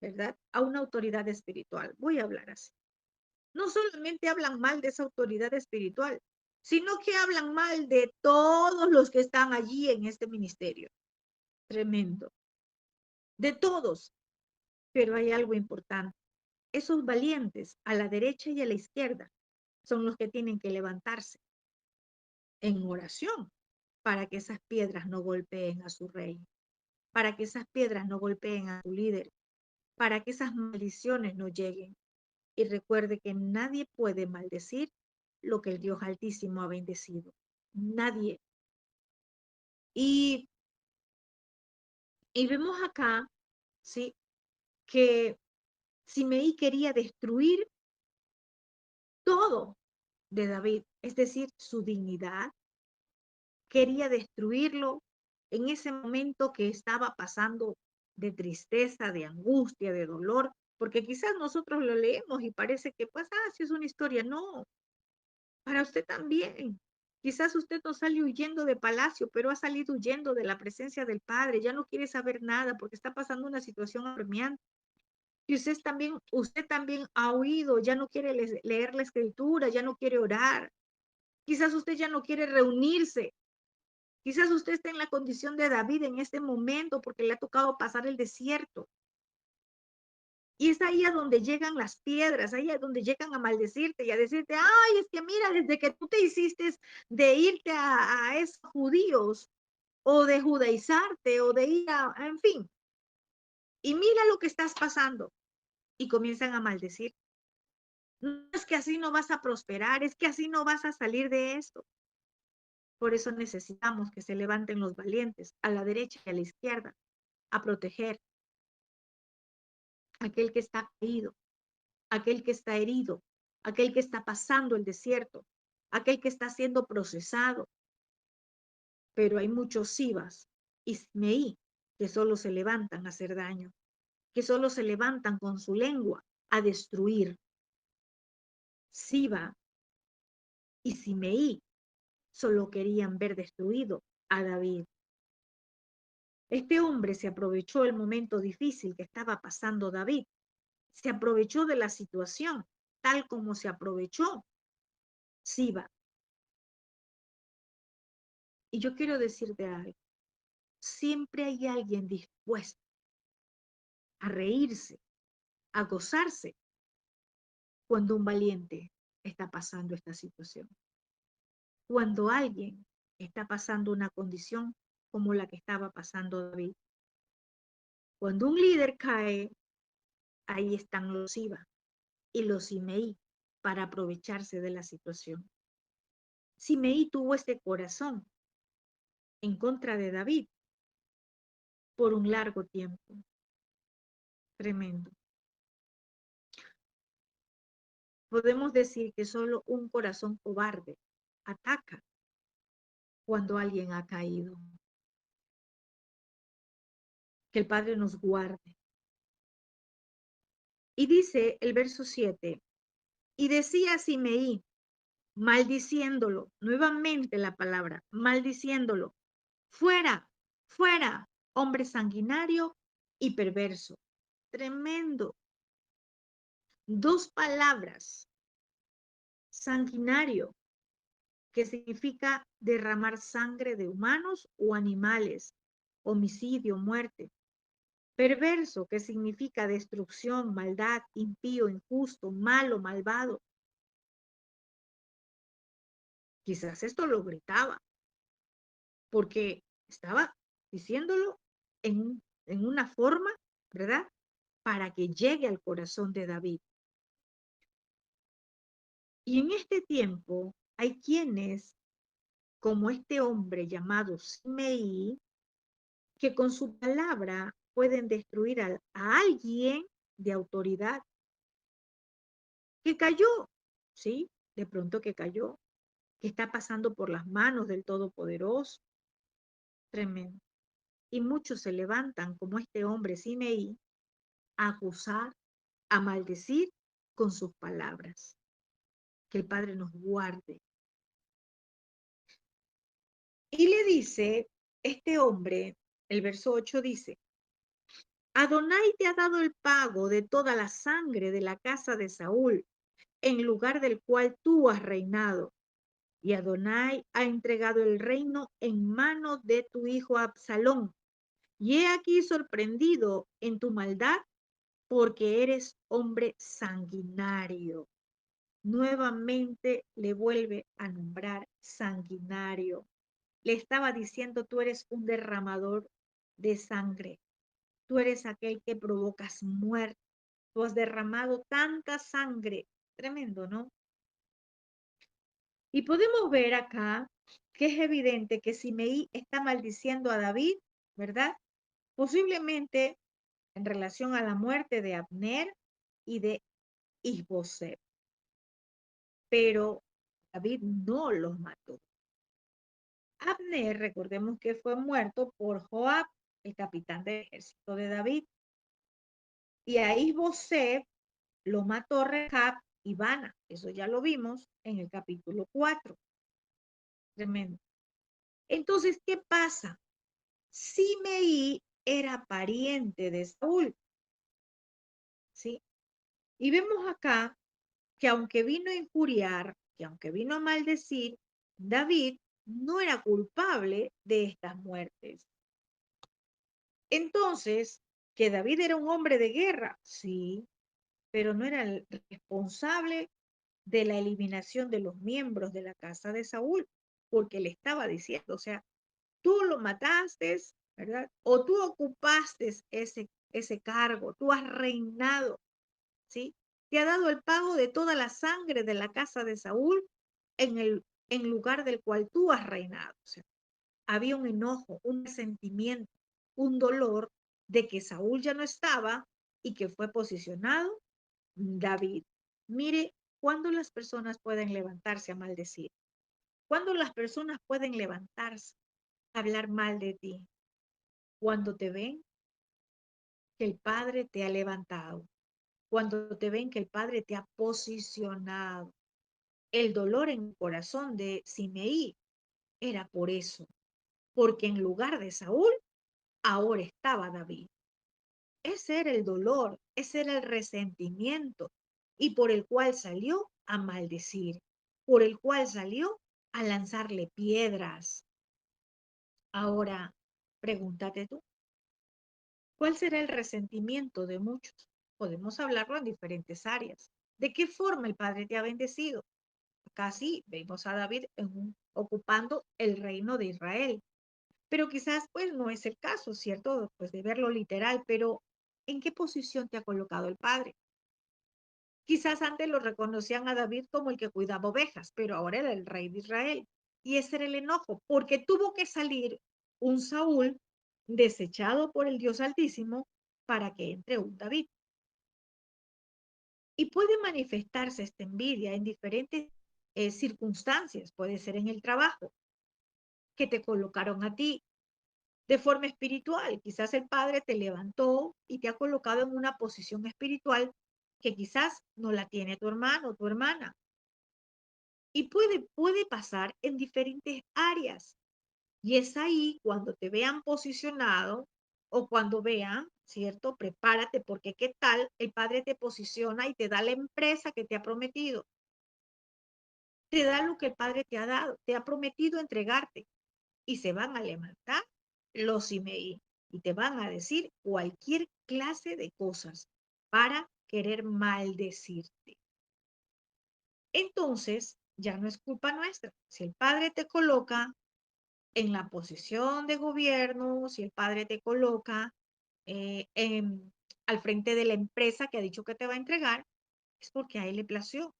¿verdad? A una autoridad espiritual. Voy a hablar así. No solamente hablan mal de esa autoridad espiritual, sino que hablan mal de todos los que están allí en este ministerio. Tremendo. De todos. Pero hay algo importante. Esos valientes a la derecha y a la izquierda son los que tienen que levantarse en oración para que esas piedras no golpeen a su rey, para que esas piedras no golpeen a su líder, para que esas maldiciones no lleguen. Y recuerde que nadie puede maldecir lo que el Dios Altísimo ha bendecido. Nadie. Y, y vemos acá, ¿sí? Que Simei quería destruir todo de David, es decir, su dignidad, quería destruirlo en ese momento que estaba pasando de tristeza, de angustia, de dolor, porque quizás nosotros lo leemos y parece que, pues, sí es una historia. No, para usted también. Quizás usted no sale huyendo de palacio, pero ha salido huyendo de la presencia del Padre. Ya no quiere saber nada porque está pasando una situación apremiante. Y usted también ha huido, ya no quiere leer la escritura, ya no quiere orar. Quizás usted ya no quiere reunirse. Quizás usted esté en la condición de David en este momento porque le ha tocado pasar el desierto. Y es ahí a donde llegan las piedras, ahí a donde llegan a maldecirte y a decirte, ay, es que mira, desde que tú te hiciste de irte a esos judíos o de judaizarte o de ir en fin, y mira lo que estás pasando y comienzan a maldecir. No es que así no vas a prosperar, es que así no vas a salir de esto. Por eso necesitamos que se levanten los valientes a la derecha y a la izquierda a proteger a aquel que está caído, aquel que está herido, aquel que está pasando el desierto, aquel que está siendo procesado. Pero hay muchos Sibas y Smeí que solo se levantan a hacer daño, que solo se levantan con su lengua a destruir. Siba y Simeí solo querían ver destruido a David. Este hombre se aprovechó el momento difícil que estaba pasando David, se aprovechó de la situación, tal como se aprovechó Siba. Y yo quiero decirte algo. siempre hay alguien dispuesto a reírse, a gozarse cuando un valiente está pasando esta situación. Cuando alguien está pasando una condición como la que estaba pasando David. Cuando un líder cae, ahí están los Siba y los Simeí para aprovecharse de la situación. Simeí tuvo este corazón en contra de David por un largo tiempo. Tremendo. Podemos decir que solo un corazón cobarde ataca cuando alguien ha caído. Que el Padre nos guarde. Y dice el verso 7, y decía Simeí, maldiciéndolo, nuevamente la palabra, maldiciéndolo, fuera, fuera, hombre sanguinario y perverso. Tremendo. Dos palabras, sanguinario, que significa derramar sangre de humanos o animales, homicidio, muerte. Perverso, que significa destrucción, maldad, impío, injusto, malo, malvado. Quizás esto lo gritaba, porque estaba diciéndolo en una forma, ¿verdad? Para que llegue al corazón de David. Y en este tiempo hay quienes, como este hombre llamado Simei, que con su palabra pueden destruir a alguien de autoridad que cayó, ¿sí? De pronto que cayó, que está pasando por las manos del Todopoderoso. Tremendo. Y muchos se levantan como este hombre Simei a acusar, a maldecir con sus palabras. Que el Padre nos guarde. Y le dice, este hombre, el verso 8 dice, Adonai te ha dado el pago de toda la sangre de la casa de Saúl, en lugar del cual tú has reinado. Y Adonai ha entregado el reino en manos de tu hijo Absalón. Y he aquí sorprendido en tu maldad, porque eres hombre sanguinario. Nuevamente le vuelve a nombrar sanguinario. Le estaba diciendo, tú eres un derramador de sangre. Tú eres aquel que provocas muerte. Tú has derramado tanta sangre. Tremendo, ¿no? Y podemos ver acá que es evidente que Simeí está maldiciendo a David, ¿verdad? Posiblemente en relación a la muerte de Abner y de Isboset. Pero David no los mató. Abner, recordemos que fue muerto por Joab, el capitán del ejército de David. Y a Isboset lo mató Rehab y Bana. Eso ya lo vimos en el capítulo 4. Tremendo. Entonces, ¿qué pasa? Simeí era pariente de Saúl, ¿sí? Y vemos acá que aunque vino a injuriar, que aunque vino a maldecir, David no era culpable de estas muertes. Entonces, que David era un hombre de guerra, sí, pero no era el responsable de la eliminación de los miembros de la casa de Saúl, porque le estaba diciendo, o sea, tú lo mataste, ¿verdad? O tú ocupaste ese cargo, tú has reinado, ¿sí? Te ha dado el pago de toda la sangre de la casa de Saúl en lugar del cual tú has reinado. O sea, había un enojo, un sentimiento, un dolor de que Saúl ya no estaba y que fue posicionado David. Mire, ¿cuándo las personas pueden levantarse a maldecir? ¿Cuándo las personas pueden levantarse a hablar mal de ti? Cuando te ven que el Padre te ha levantado, cuando te ven que el Padre te ha posicionado. El dolor en el corazón de Simeí era por eso, porque en lugar de Saúl, ahora estaba David. Ese era el dolor, ese era el resentimiento, y por el cual salió a maldecir, por el cual salió a lanzarle piedras. Ahora, Pregúntate tú, ¿cuál será el resentimiento de muchos? Podemos hablarlo en diferentes áreas. ¿De qué forma el Padre te ha bendecido? Acá sí vemos a David ocupando el reino de Israel. Pero quizás pues no es el caso, ¿cierto? Pues de verlo literal, pero ¿en qué posición te ha colocado el Padre? Quizás antes lo reconocían a David como el que cuidaba ovejas, pero ahora era el rey de Israel. Y ese era el enojo, porque tuvo que salir un Saúl desechado por el Dios Altísimo para que entre un David. Y puede manifestarse esta envidia en diferentes circunstancias. Puede ser en el trabajo, que te colocaron a ti de forma espiritual. Quizás el Padre te levantó y te ha colocado en una posición espiritual que quizás no la tiene tu hermano o tu hermana. Y puede pasar en diferentes áreas. Y es ahí cuando te vean posicionado o cuando vean, ¿cierto? Prepárate porque qué tal el Padre te posiciona y te da la empresa que te ha prometido. Te da lo que el Padre te ha dado, te ha prometido entregarte. Y se van a levantar los Simeí y te van a decir cualquier clase de cosas para querer maldecirte. Entonces, ya no es culpa nuestra. Si el Padre te coloca en la posición de gobierno, si el Padre te coloca al frente de la empresa que ha dicho que te va a entregar, es porque a él le plació.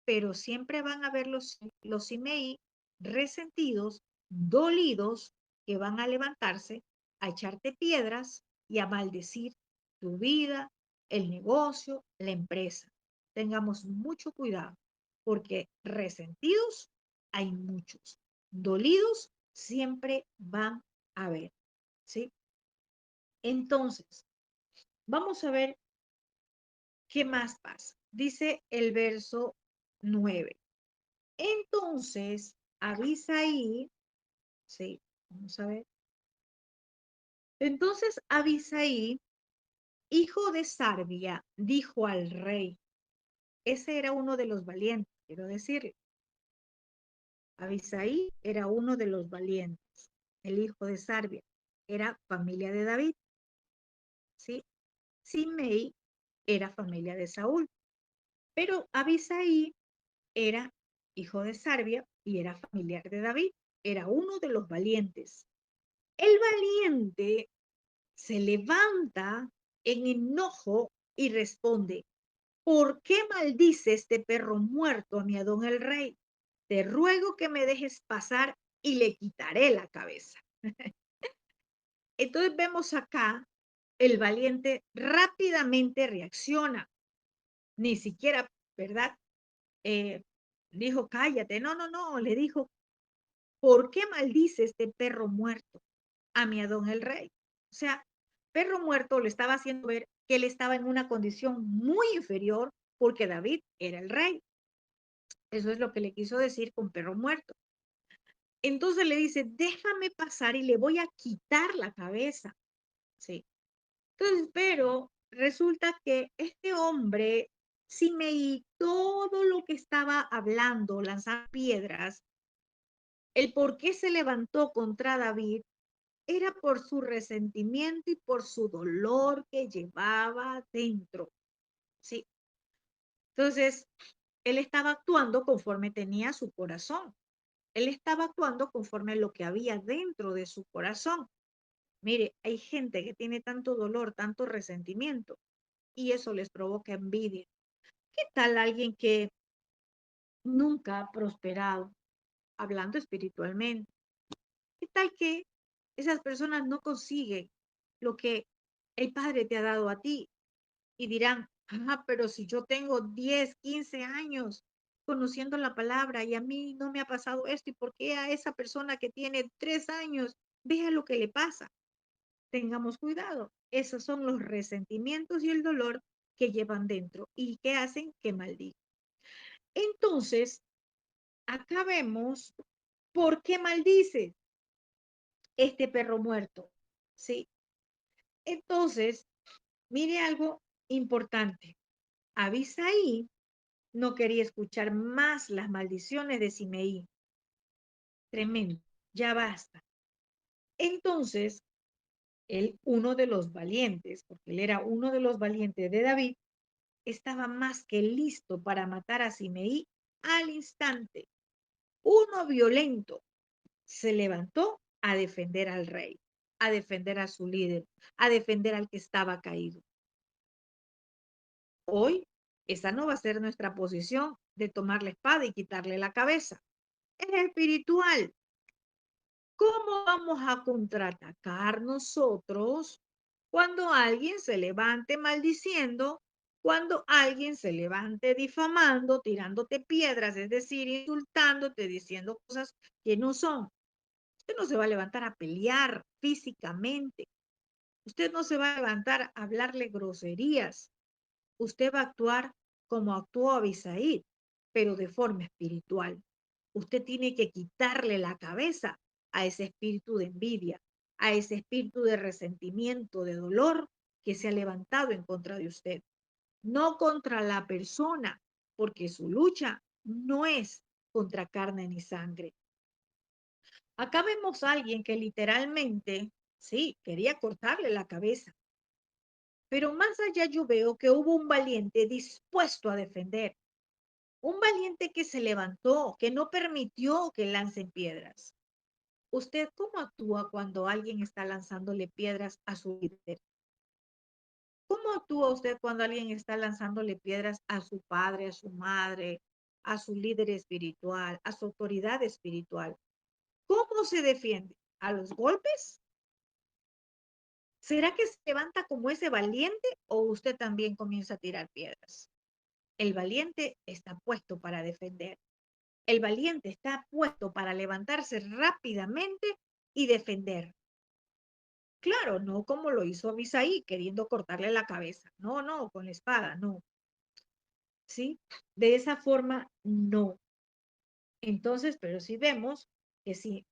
Pero siempre van a haber los Simei resentidos, dolidos, que van a levantarse, a echarte piedras y a maldecir tu vida, el negocio, la empresa. Tengamos mucho cuidado, porque resentidos hay muchos, dolidos siempre van a haber, ¿sí? Entonces, vamos a ver qué más pasa. Dice el verso 9. Entonces, Abisaí, sí, vamos a ver. Entonces, Abisaí, hijo de Sarbia, dijo al rey, ese era uno de los valientes, quiero decirle. Abisaí era uno de los valientes, el hijo de Sarbia, era familia de David, ¿sí? Simei era familia de Saúl, pero Abisaí era hijo de Sarbia y era familiar de David, era uno de los valientes. El valiente se levanta en enojo y responde, ¿por qué maldice este perro muerto a mi Adón el rey? Te ruego que me dejes pasar y le quitaré la cabeza. Entonces vemos acá, el valiente rápidamente reacciona, ni siquiera, ¿verdad? Eh, dijo, cállate, no, no, no, le dijo, ¿por qué maldice este perro muerto a mi Adón el rey? O sea, perro muerto le estaba haciendo ver que él estaba en una condición muy inferior porque David era el rey. Eso es lo que le quiso decir con perro muerto. Entonces le dice, déjame pasar y le voy a quitar la cabeza. Sí. Entonces, pero resulta que este hombre, Simei, todo lo que estaba hablando, lanzar piedras, el por qué se levantó contra David, era por su resentimiento y por su dolor que llevaba dentro, ¿sí? Entonces, él estaba actuando conforme tenía su corazón. Él estaba actuando conforme a lo que había dentro de su corazón. Mire, hay gente que tiene tanto dolor, tanto resentimiento, y eso les provoca envidia. ¿Qué tal alguien que nunca ha prosperado, hablando espiritualmente? ¿Qué tal que esas personas no consiguen lo que el Padre te ha dado a ti? Y dirán, pero si yo tengo 10, 15 años conociendo la palabra y a mí no me ha pasado esto, ¿y por qué a esa persona que tiene 3 años, vea lo que le pasa? Tengamos cuidado. Esos son los resentimientos y el dolor que llevan dentro y que hacen que maldigan. Entonces, acá vemos por qué maldice este perro muerto, ¿sí? Entonces, mire algo importante. Abisaí no quería escuchar más las maldiciones de Simeí. Tremendo, ya basta. Entonces, Él, uno de los valientes, porque él era uno de los valientes de David, estaba más que listo para matar a Simeí al instante. Uno violento se levantó a defender al rey, a defender a su líder, a defender al que estaba caído. Hoy, esa no va a ser nuestra posición de tomar la espada y quitarle la cabeza. Es espiritual. ¿Cómo vamos a contraatacar nosotros cuando alguien se levante maldiciendo, cuando alguien se levante difamando, tirándote piedras, es decir, insultándote, diciendo cosas que no son? Usted no se va a levantar a pelear físicamente. Usted no se va a levantar a hablarle groserías. Usted va a actuar como actuó Abisaí, pero de forma espiritual. Usted tiene que quitarle la cabeza a ese espíritu de envidia, a ese espíritu de resentimiento, de dolor que se ha levantado en contra de usted. No contra la persona, porque su lucha no es contra carne ni sangre. Acá vemos a alguien que literalmente, sí, quería cortarle la cabeza, pero más allá yo veo que hubo un valiente dispuesto a defender, un valiente que se levantó, que no permitió que lancen piedras. ¿Usted cómo actúa cuando alguien está lanzándole piedras a su líder? ¿Cómo actúa usted cuando alguien está lanzándole piedras a su padre, a su madre, a su líder espiritual, a su autoridad espiritual? ¿Cómo se defiende? ¿A los golpes? ¿Será que se levanta como ese valiente o usted también comienza a tirar piedras? El valiente está puesto para defender. El valiente está puesto para levantarse rápidamente y defender. Claro, no como lo hizo Abisaí, queriendo cortarle la cabeza. No, no, con la espada, no. ¿Sí? De esa forma, no. Entonces, pero sí vemos que si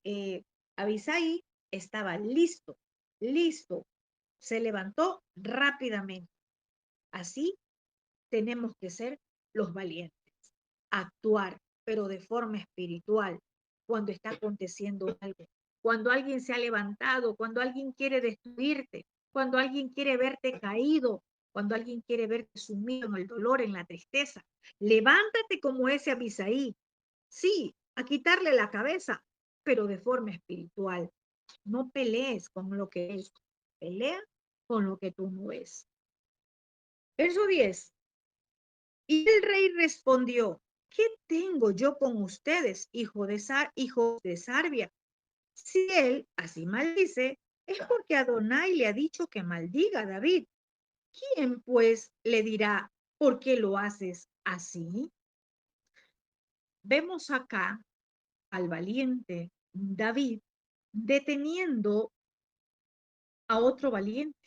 Abisaí estaba listo, listo, se levantó rápidamente. Así tenemos que ser los valientes, actuar, pero de forma espiritual, cuando está aconteciendo algo, cuando alguien se ha levantado, cuando alguien quiere destruirte, cuando alguien quiere verte caído, cuando alguien quiere verte sumido en el dolor, en la tristeza. Levántate como ese Abisaí, sí, a quitarle la cabeza, pero de forma espiritual. No pelees con lo que es, pelea con lo que tú no es. Verso 10. Y el rey respondió: ¿qué tengo yo con ustedes, hijos de Sarbia? Si él así maldice, es porque Adonai le ha dicho que maldiga a David. ¿Quién pues le dirá por qué lo haces así? Vemos acá al valiente David deteniendo a otro valiente,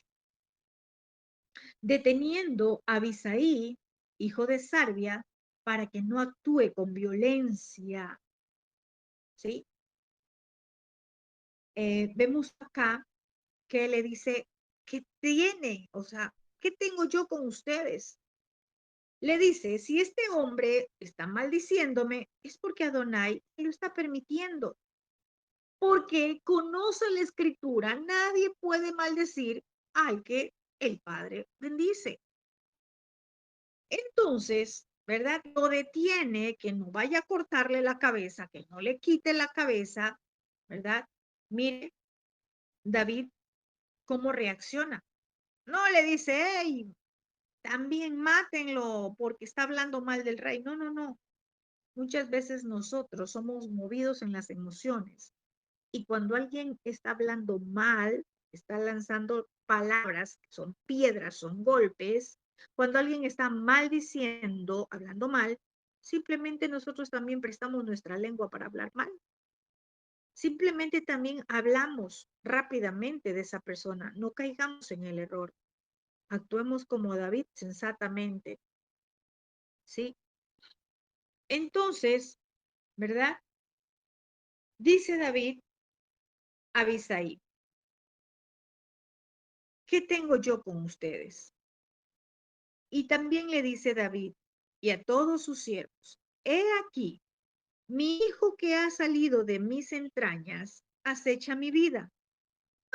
deteniendo a Abisaí, hijo de Sarbia, para que no actúe con violencia, ¿sí? Vemos acá que le dice, ¿qué tiene? O sea, ¿qué tengo yo con ustedes? Le dice, si este hombre está maldiciéndome, es porque Adonai lo está permitiendo, porque él conoce la escritura, nadie puede maldecir al que el Padre bendice. Entonces, ¿verdad? Lo detiene, que no vaya a cortarle la cabeza, que no le quite la cabeza, ¿verdad? Mire, David, ¿cómo reacciona? No le dice, hey, también mátenlo porque está hablando mal del rey. No, no, no. Muchas veces nosotros somos movidos en las emociones y cuando alguien está hablando mal, está lanzando palabras, son piedras, son golpes, cuando alguien está maldiciendo, hablando mal, simplemente nosotros también prestamos nuestra lengua para hablar mal. Simplemente también hablamos rápidamente de esa persona. No caigamos en el error. Actuemos como David sensatamente, ¿sí? Entonces, ¿verdad? Dice David a Abisaí, ¿qué tengo yo con ustedes? Y también le dice David y a todos sus siervos, he aquí, mi hijo que ha salido de mis entrañas acecha mi vida.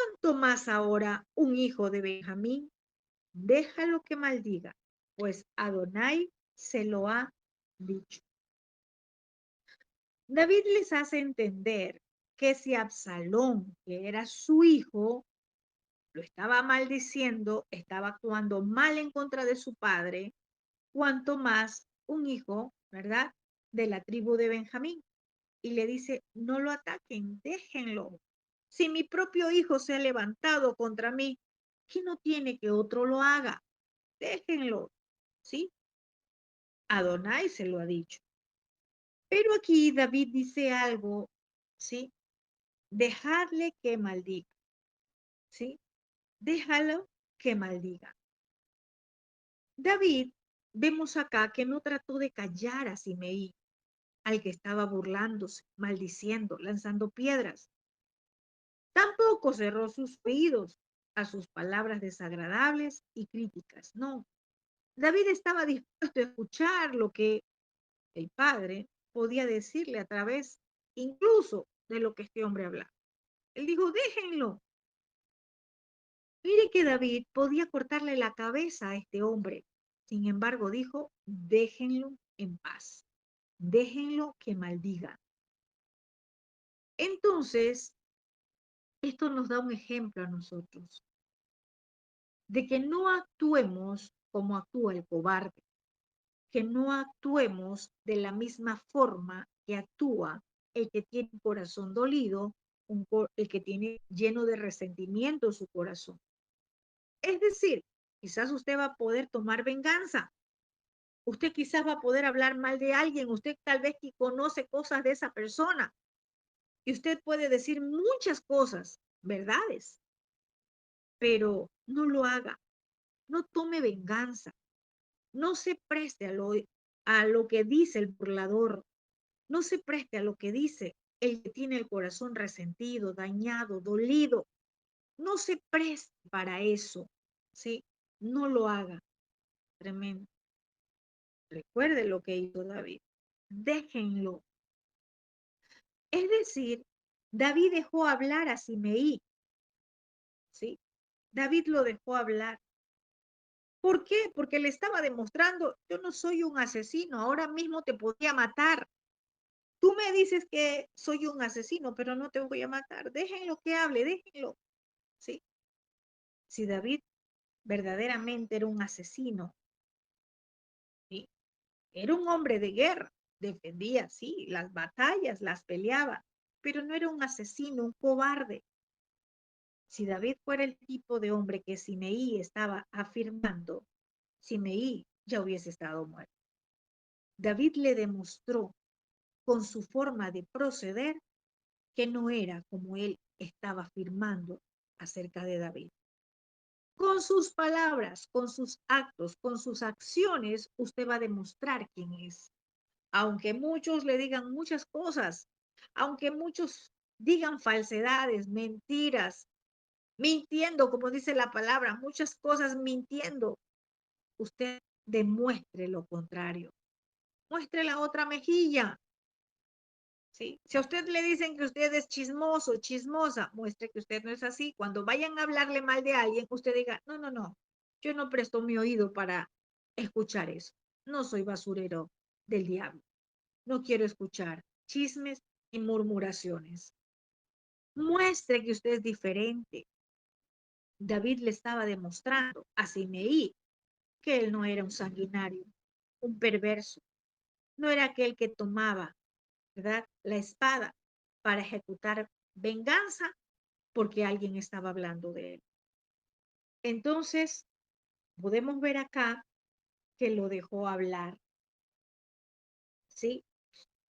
¿cuánto más ahora un hijo de Benjamín? Déjalo que maldiga, pues Adonai se lo ha dicho. David les hace entender que si Absalón, que era su hijo, lo estaba maldiciendo, estaba actuando mal en contra de su padre, cuanto más un hijo, ¿verdad? De la tribu de Benjamín. Y le dice, no lo ataquen, déjenlo. Si mi propio hijo se ha levantado contra mí, ¿qué no tiene que otro lo haga? Déjenlo, ¿sí? Adonai se lo ha dicho. Pero aquí David dice algo, ¿sí? Dejadle que maldiga, ¿sí? Déjalo que maldiga. David, vemos acá que no trató de callar a Simeí, al que estaba burlándose, maldiciendo, lanzando piedras. Tampoco cerró sus oídos a sus palabras desagradables y críticas. No, David estaba dispuesto a escuchar lo que el padre podía decirle a través incluso de lo que este hombre hablaba. Él dijo, déjenlo. Mire que David podía cortarle la cabeza a este hombre. Sin embargo, dijo, déjenlo en paz. Déjenlo que maldiga. Entonces, esto nos da un ejemplo a nosotros de que no actuemos como actúa el cobarde, que no actuemos de la misma forma que actúa el que tiene un corazón dolido, el que tiene lleno de resentimiento su corazón. Es decir, quizás usted va a poder tomar venganza, usted quizás va a poder hablar mal de alguien, usted tal vez que conoce cosas de esa persona y usted puede decir muchas cosas, verdades, pero no lo haga, no tome venganza, no se preste a lo que dice el burlador, no se preste a lo que dice el que tiene el corazón resentido, dañado, dolido. No se preste para eso, ¿sí? No lo haga. Tremendo. Recuerde lo que hizo David. Déjenlo. Es decir, David dejó hablar a Simeí, ¿sí? David lo dejó hablar. ¿Por qué? Porque le estaba demostrando, yo no soy un asesino, ahora mismo te podría matar. Tú me dices que soy un asesino, pero no te voy a matar. Déjenlo que hable, déjenlo. ¿Sí? Si David verdaderamente era un asesino, ¿sí? Era un hombre de guerra, defendía, sí, las batallas, las peleaba, pero no era un asesino, un cobarde. Si David fuera el tipo de hombre que Simeí estaba afirmando, Simeí ya hubiese estado muerto. David le demostró con su forma de proceder que no era como él estaba afirmando acerca de David. Con sus palabras, con sus actos, con sus acciones, usted va a demostrar quién es. Aunque muchos le digan muchas cosas, aunque muchos digan falsedades, mentiras, mintiendo, como dice la palabra, muchas cosas mintiendo, usted demuestre lo contrario. Muestre la otra mejilla. ¿Sí? Si a usted le dicen que usted es chismoso, chismosa, muestre que usted no es así. Cuando vayan a hablarle mal de alguien, usted diga, no, no, no, yo no presto mi oído para escuchar eso. No soy basurero del diablo. No quiero escuchar chismes y murmuraciones. Muestre que usted es diferente. David le estaba demostrando a Simeí que él no era un sanguinario, un perverso, no era aquel que tomaba, ¿verdad?, la espada para ejecutar venganza porque alguien estaba hablando de él. Entonces, podemos ver acá que lo dejó hablar, ¿sí?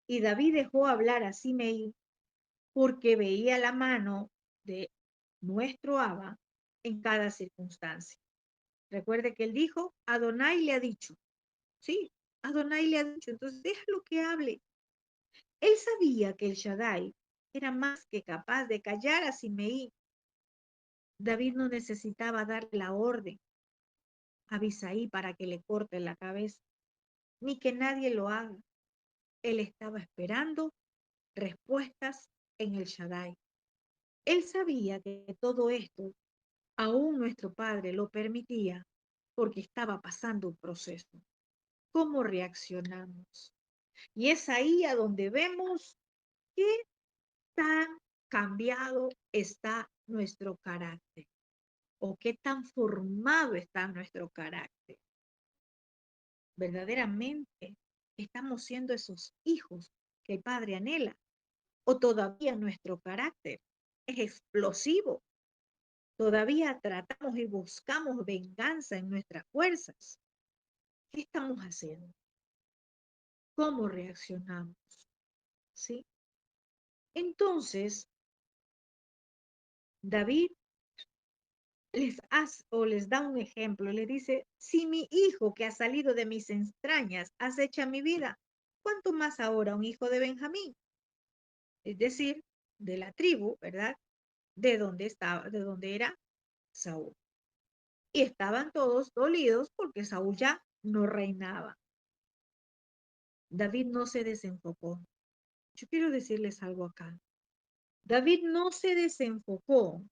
Y David dejó hablar a Simeí porque veía la mano de nuestro Abba en cada circunstancia. Recuerde que él dijo, Adonai le ha dicho, ¿sí? Adonai le ha dicho, entonces déjalo que hable. Él sabía que el Shaddai era más que capaz de callar a Simeí. David no necesitaba darle la orden a Abisaí para que le corte la cabeza, ni que nadie lo haga. Él estaba esperando respuestas en el Shaddai. Él sabía que todo esto, aún nuestro padre lo permitía porque estaba pasando un proceso. ¿Cómo reaccionamos? Y es ahí a donde vemos qué tan cambiado está nuestro carácter o qué tan formado está nuestro carácter. Verdaderamente estamos siendo esos hijos que el Padre anhela o todavía nuestro carácter es explosivo. Todavía tratamos y buscamos venganza en nuestras fuerzas. ¿Qué estamos haciendo? ¿Cómo reaccionamos? ¿Sí? Entonces, David les da un ejemplo, le dice, si mi hijo que ha salido de mis entrañas acecha mi vida, ¿cuánto más ahora un hijo de Benjamín? Es decir, de la tribu, ¿verdad? De donde era Saúl. Y estaban todos dolidos porque Saúl ya no reinaba. David no se desenfocó. Yo quiero decirles algo acá. David no se desenfocó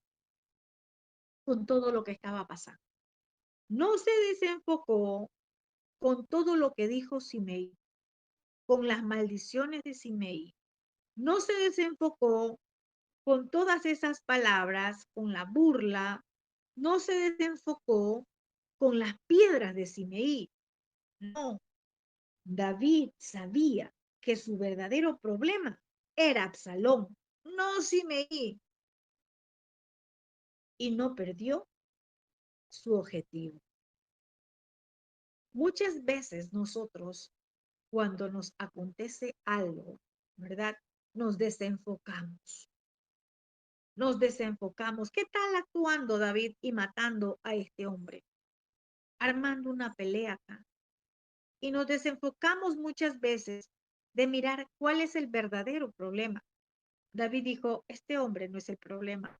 con todo lo que estaba pasando. No se desenfocó con todo lo que dijo Simei, con las maldiciones de Simei. No se desenfocó con todas esas palabras, con la burla. No se desenfocó con las piedras de Simei. No, David sabía que su verdadero problema era Absalón, no Simei, y no perdió su objetivo. Muchas veces nosotros, cuando nos acontece algo, ¿verdad? Nos desenfocamos. Nos desenfocamos. ¿Qué tal actuando David y matando a este hombre? Armando una pelea acá. Y nos desenfocamos muchas veces de mirar cuál es el verdadero problema. David dijo, este hombre no es el problema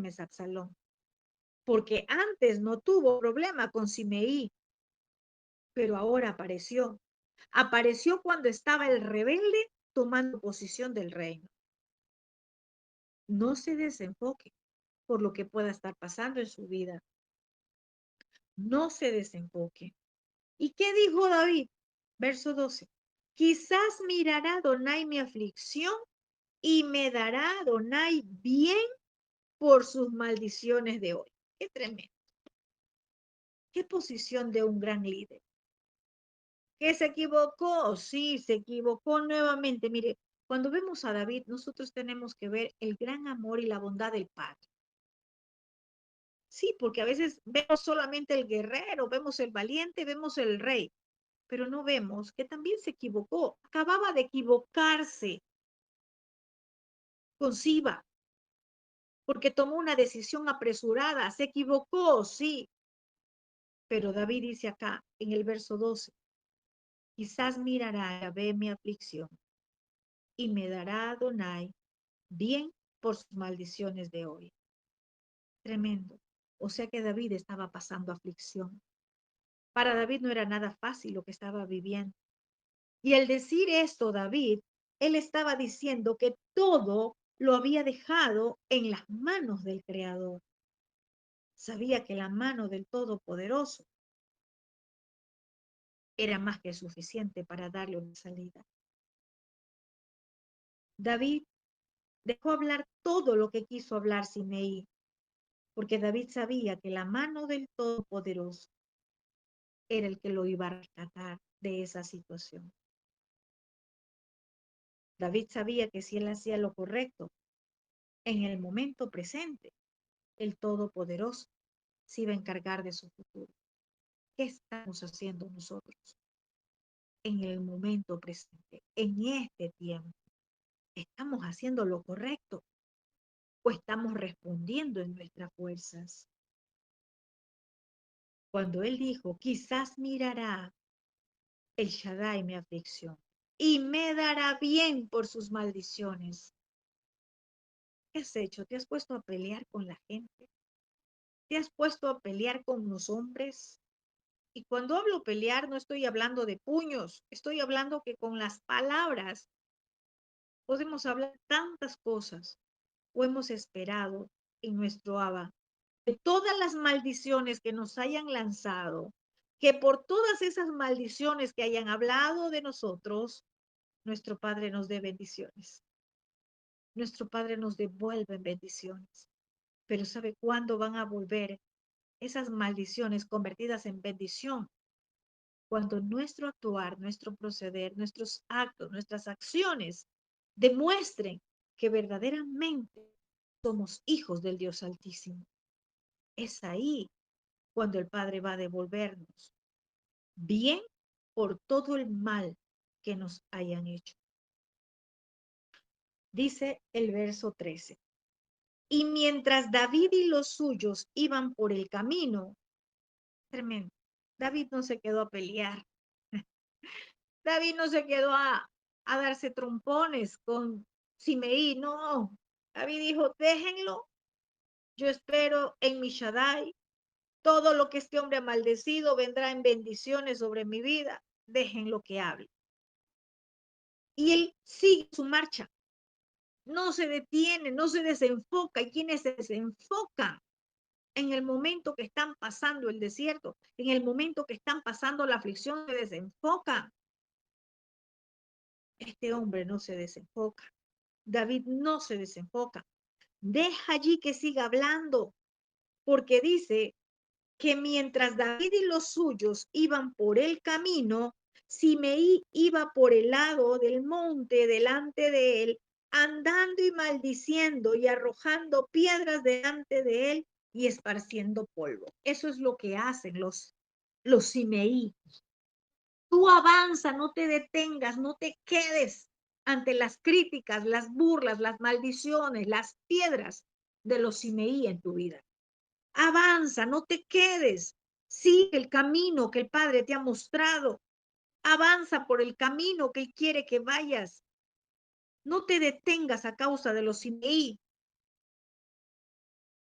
es Absalón. Porque antes no tuvo problema con Simeí, pero ahora apareció. Apareció cuando estaba el rebelde tomando posición del reino. No se desenfoque por lo que pueda estar pasando en su vida. No se desenfoque. ¿Y qué dijo David? Verso 12. Quizás mirará Adonai mi aflicción y me dará Adonai bien por sus maldiciones de hoy. Qué tremendo. Qué posición de un gran líder. ¿Que se equivocó? Sí, se equivocó nuevamente. Mire, cuando vemos a David, nosotros tenemos que ver el gran amor y la bondad del Padre. Sí, porque a veces vemos solamente el guerrero, vemos el valiente, vemos el rey, pero no vemos que también se equivocó. Acababa de equivocarse con Siba, porque tomó una decisión apresurada. Se equivocó, sí. Pero David dice acá en el verso 12, quizás mirará a ver mi aflicción y me dará Adonai bien por sus maldiciones de hoy. Tremendo. O sea que David estaba pasando aflicción. Para David no era nada fácil lo que estaba viviendo. Y al decir esto, David, él estaba diciendo que todo lo había dejado en las manos del Creador. Sabía que la mano del Todopoderoso era más que suficiente para darle una salida. David dejó hablar todo lo que quiso hablar Simei, porque David sabía que la mano del Todopoderoso era el que lo iba a rescatar de esa situación. David sabía que si él hacía lo correcto en el momento presente, el Todopoderoso se iba a encargar de su futuro. ¿Qué estamos haciendo nosotros en el momento presente, en este tiempo? ¿Estamos haciendo lo correcto o estamos respondiendo en nuestras fuerzas? Cuando él dijo, quizás mirará el Shaddai mi aflicción y me dará bien por sus maldiciones. ¿Qué has hecho? ¿Te has puesto a pelear con la gente? ¿Te has puesto a pelear con los hombres? Y cuando hablo pelear, no estoy hablando de puños, estoy hablando que con las palabras podemos hablar tantas cosas. o hemos esperado en nuestro Abba de todas las maldiciones que nos hayan lanzado, que por todas esas maldiciones que hayan hablado de nosotros, nuestro Padre nos dé bendiciones? Nuestro Padre nos devuelve bendiciones. Pero ¿sabe cuándo van a volver esas maldiciones convertidas en bendición? Cuando nuestro actuar, nuestro proceder, nuestros actos, nuestras acciones demuestren que verdaderamente somos hijos del Dios Altísimo. Es ahí cuando el Padre va a devolvernos bien por todo el mal que nos hayan hecho. Dice el verso 13. Y mientras David y los suyos iban por el camino, tremendo, David no se quedó a pelear. David no se quedó a darse trompones con Simeí, no. David dijo, déjenlo, yo espero en mi Shaddai, todo lo que este hombre ha maldecido vendrá en bendiciones sobre mi vida, déjenlo que hable. Y él sigue su marcha, no se detiene, no se desenfoca. Y quienes se desenfocan en el momento que están pasando el desierto, en el momento que están pasando la aflicción, se desenfocan. Este hombre no se desenfoca. David no se desenfoca. Deja allí que siga hablando, porque dice que mientras David y los suyos iban por el camino, Simeí iba por el lado del monte delante de él, andando y maldiciendo y arrojando piedras delante de él y esparciendo polvo. Eso es lo que hacen los Simeí. Tú avanza, no te detengas, no te quedes ante las críticas, las burlas, las maldiciones, las piedras de los Simeí en tu vida. Avanza, no te quedes. Sigue el camino que el Padre te ha mostrado. Avanza por el camino que Él quiere que vayas. No te detengas a causa de los Simeí.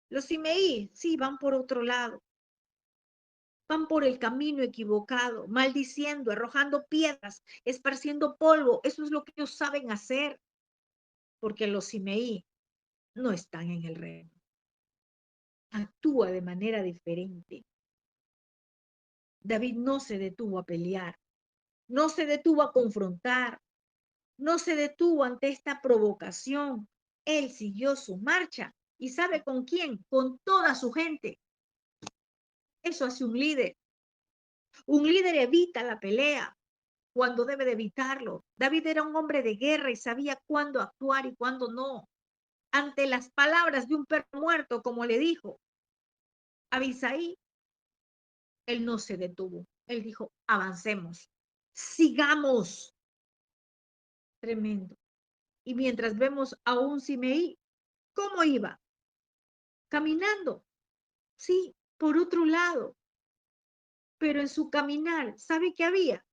Los Simeí, sí, van por otro lado. Van por el camino equivocado, maldiciendo, arrojando piedras, esparciendo polvo. Eso es lo que ellos saben hacer, porque los Simeí no están en el reino. Actúa de manera diferente. David no se detuvo a pelear, no se detuvo a confrontar, no se detuvo ante esta provocación. Él siguió su marcha. ¿Y sabe con quién? Con toda su gente. Eso hace un líder. Un líder evita la pelea cuando debe de evitarlo. David era un hombre de guerra y sabía cuándo actuar y cuándo no. Ante las palabras de un perro muerto, como le dijo a Abisaí, él no se detuvo. Él dijo, avancemos, sigamos. Tremendo. Y mientras vemos a un Simeí, ¿cómo iba? Caminando, sí, por otro lado. Pero en su caminar, ¿sabe qué había?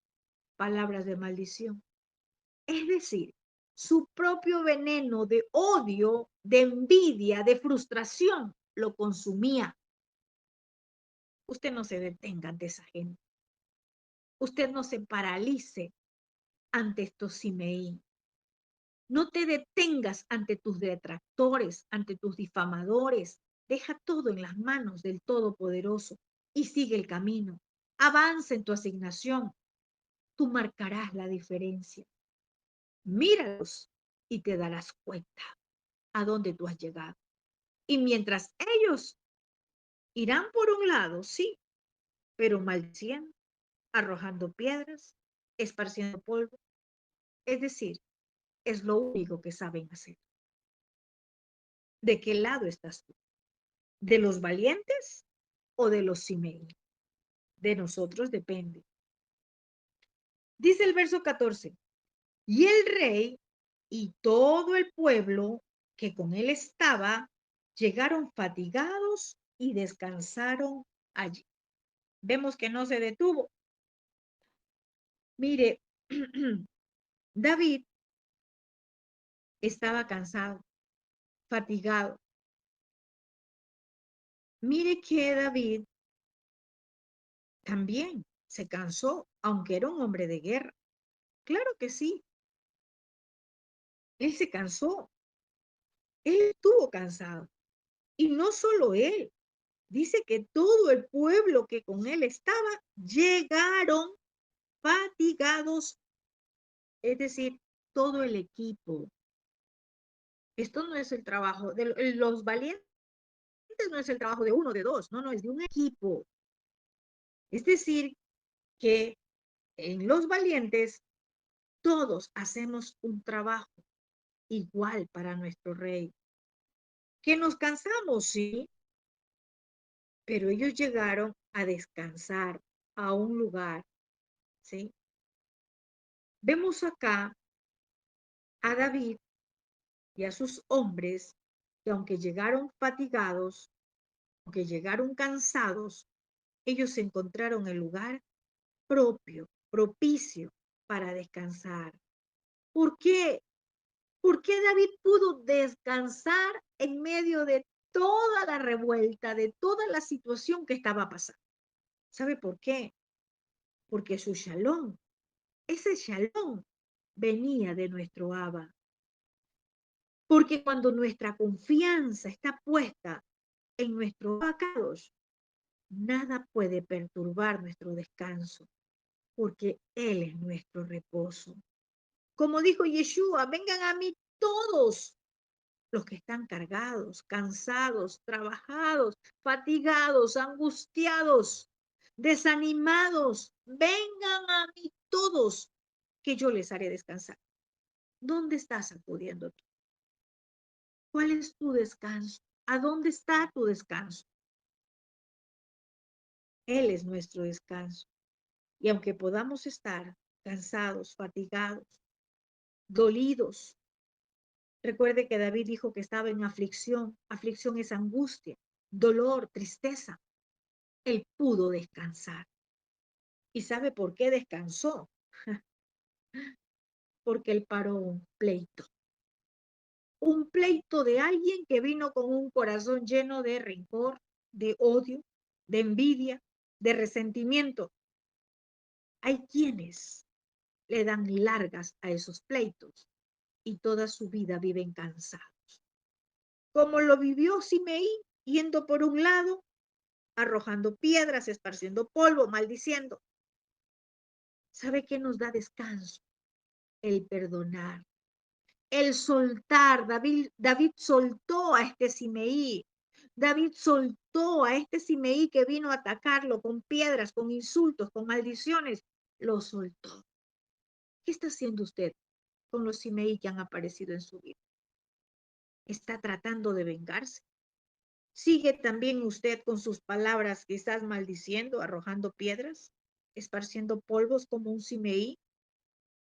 Palabras de maldición. Es decir, su propio veneno de odio, de envidia, de frustración, lo consumía. Usted no se detenga ante esa gente. Usted no se paralice ante estos Simeí. No te detengas ante tus detractores, ante tus difamadores. Deja todo en las manos del Todopoderoso y sigue el camino. Avanza en tu asignación. Tú marcarás la diferencia. Míralos y te darás cuenta a dónde tú has llegado. Y mientras ellos irán por un lado, sí, pero maldiciendo, arrojando piedras, esparciendo polvo, es decir, es lo único que saben hacer. ¿De qué lado estás tú? ¿De los valientes o de los Simeí? De nosotros depende. Dice el verso 14, y el rey y todo el pueblo que con él estaba llegaron fatigados y descansaron allí. Vemos que no se detuvo. Mire, David estaba cansado, fatigado. Mire que David también se cansó, aunque era un hombre de guerra. Claro que sí, él se cansó. Él estuvo cansado. Y no solo él, dice que todo el pueblo que con él estaba llegaron fatigados, es decir, todo el equipo. Esto no es el trabajo de los valientes, no es el trabajo de uno, de dos, no, no, es de un equipo. Es decir, que en los valientes todos hacemos un trabajo igual para nuestro rey. Que nos cansamos, sí, pero ellos llegaron a descansar a un lugar, ¿sí? Vemos acá a David y a sus hombres que aunque llegaron fatigados, aunque llegaron cansados, ellos encontraron el lugar propio, propicio para descansar. ¿Por qué? ¿Por qué David pudo descansar en medio de toda la revuelta, de toda la situación que estaba pasando? ¿Sabe por qué? Porque su shalom, ese shalom venía de nuestro Abba. Porque cuando nuestra confianza está puesta en nuestro Abacados, nada puede perturbar nuestro descanso, porque Él es nuestro reposo. Como dijo Yeshua, vengan a mí todos los que están cargados, cansados, trabajados, fatigados, angustiados, desanimados. Vengan a mí todos, que yo les haré descansar. ¿Dónde estás acudiendo tú? ¿Cuál es tu descanso? ¿A dónde está tu descanso? Él es nuestro descanso. Y aunque podamos estar cansados, fatigados, dolidos, recuerde que David dijo que estaba en aflicción. Aflicción es angustia, dolor, tristeza. Él pudo descansar. ¿Y sabe por qué descansó? Porque él paró un pleito. Un pleito de alguien que vino con un corazón lleno de rencor, de odio, de envidia, de resentimiento. Hay quienes le dan largas a esos pleitos y toda su vida viven cansados. Como lo vivió Simeí, yendo por un lado, arrojando piedras, esparciendo polvo, maldiciendo. ¿Sabe qué nos da descanso? El perdonar, el soltar. David soltó a este Simeí. David soltó a este Simeí que vino a atacarlo con piedras, con insultos, con maldiciones. Lo soltó. ¿Qué está haciendo usted con los Simeí que han aparecido en su vida? ¿Está tratando de vengarse? ¿Sigue también usted con sus palabras quizás maldiciendo, arrojando piedras, esparciendo polvos como un Simeí?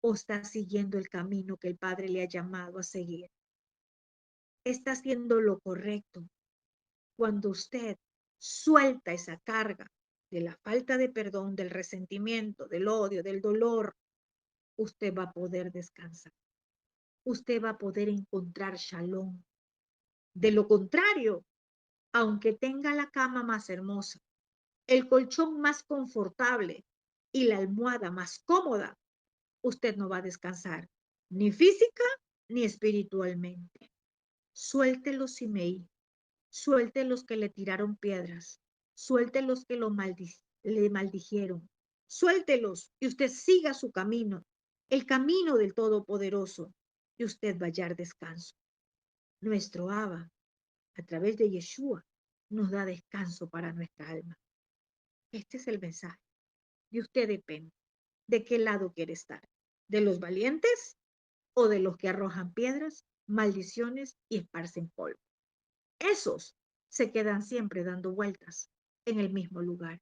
¿O está siguiendo el camino que el Padre le ha llamado a seguir? Está haciendo lo correcto. Cuando usted suelta esa carga de la falta de perdón, del resentimiento, del odio, del dolor, usted va a poder descansar. Usted va a poder encontrar shalom. De lo contrario, aunque tenga la cama más hermosa, el colchón más confortable y la almohada más cómoda, usted no va a descansar, ni física ni espiritualmente. Suelte los Simei, suelte los que le tiraron piedras, suelte los que le maldijeron, suéltelos y usted siga su camino, el camino del Todopoderoso, y usted va a hallar descanso. Nuestro Abba, a través de Yeshua, nos da descanso para nuestra alma. Este es el mensaje. De usted depende. ¿De qué lado quiere estar? ¿De los valientes o de los que arrojan piedras, maldiciones y esparcen polvo? Esos se quedan siempre dando vueltas en el mismo lugar.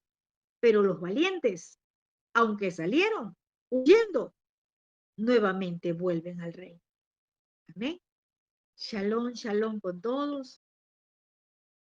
Pero los valientes, aunque salieron huyendo, nuevamente vuelven al rey. Amén. Shalom, shalom con todos.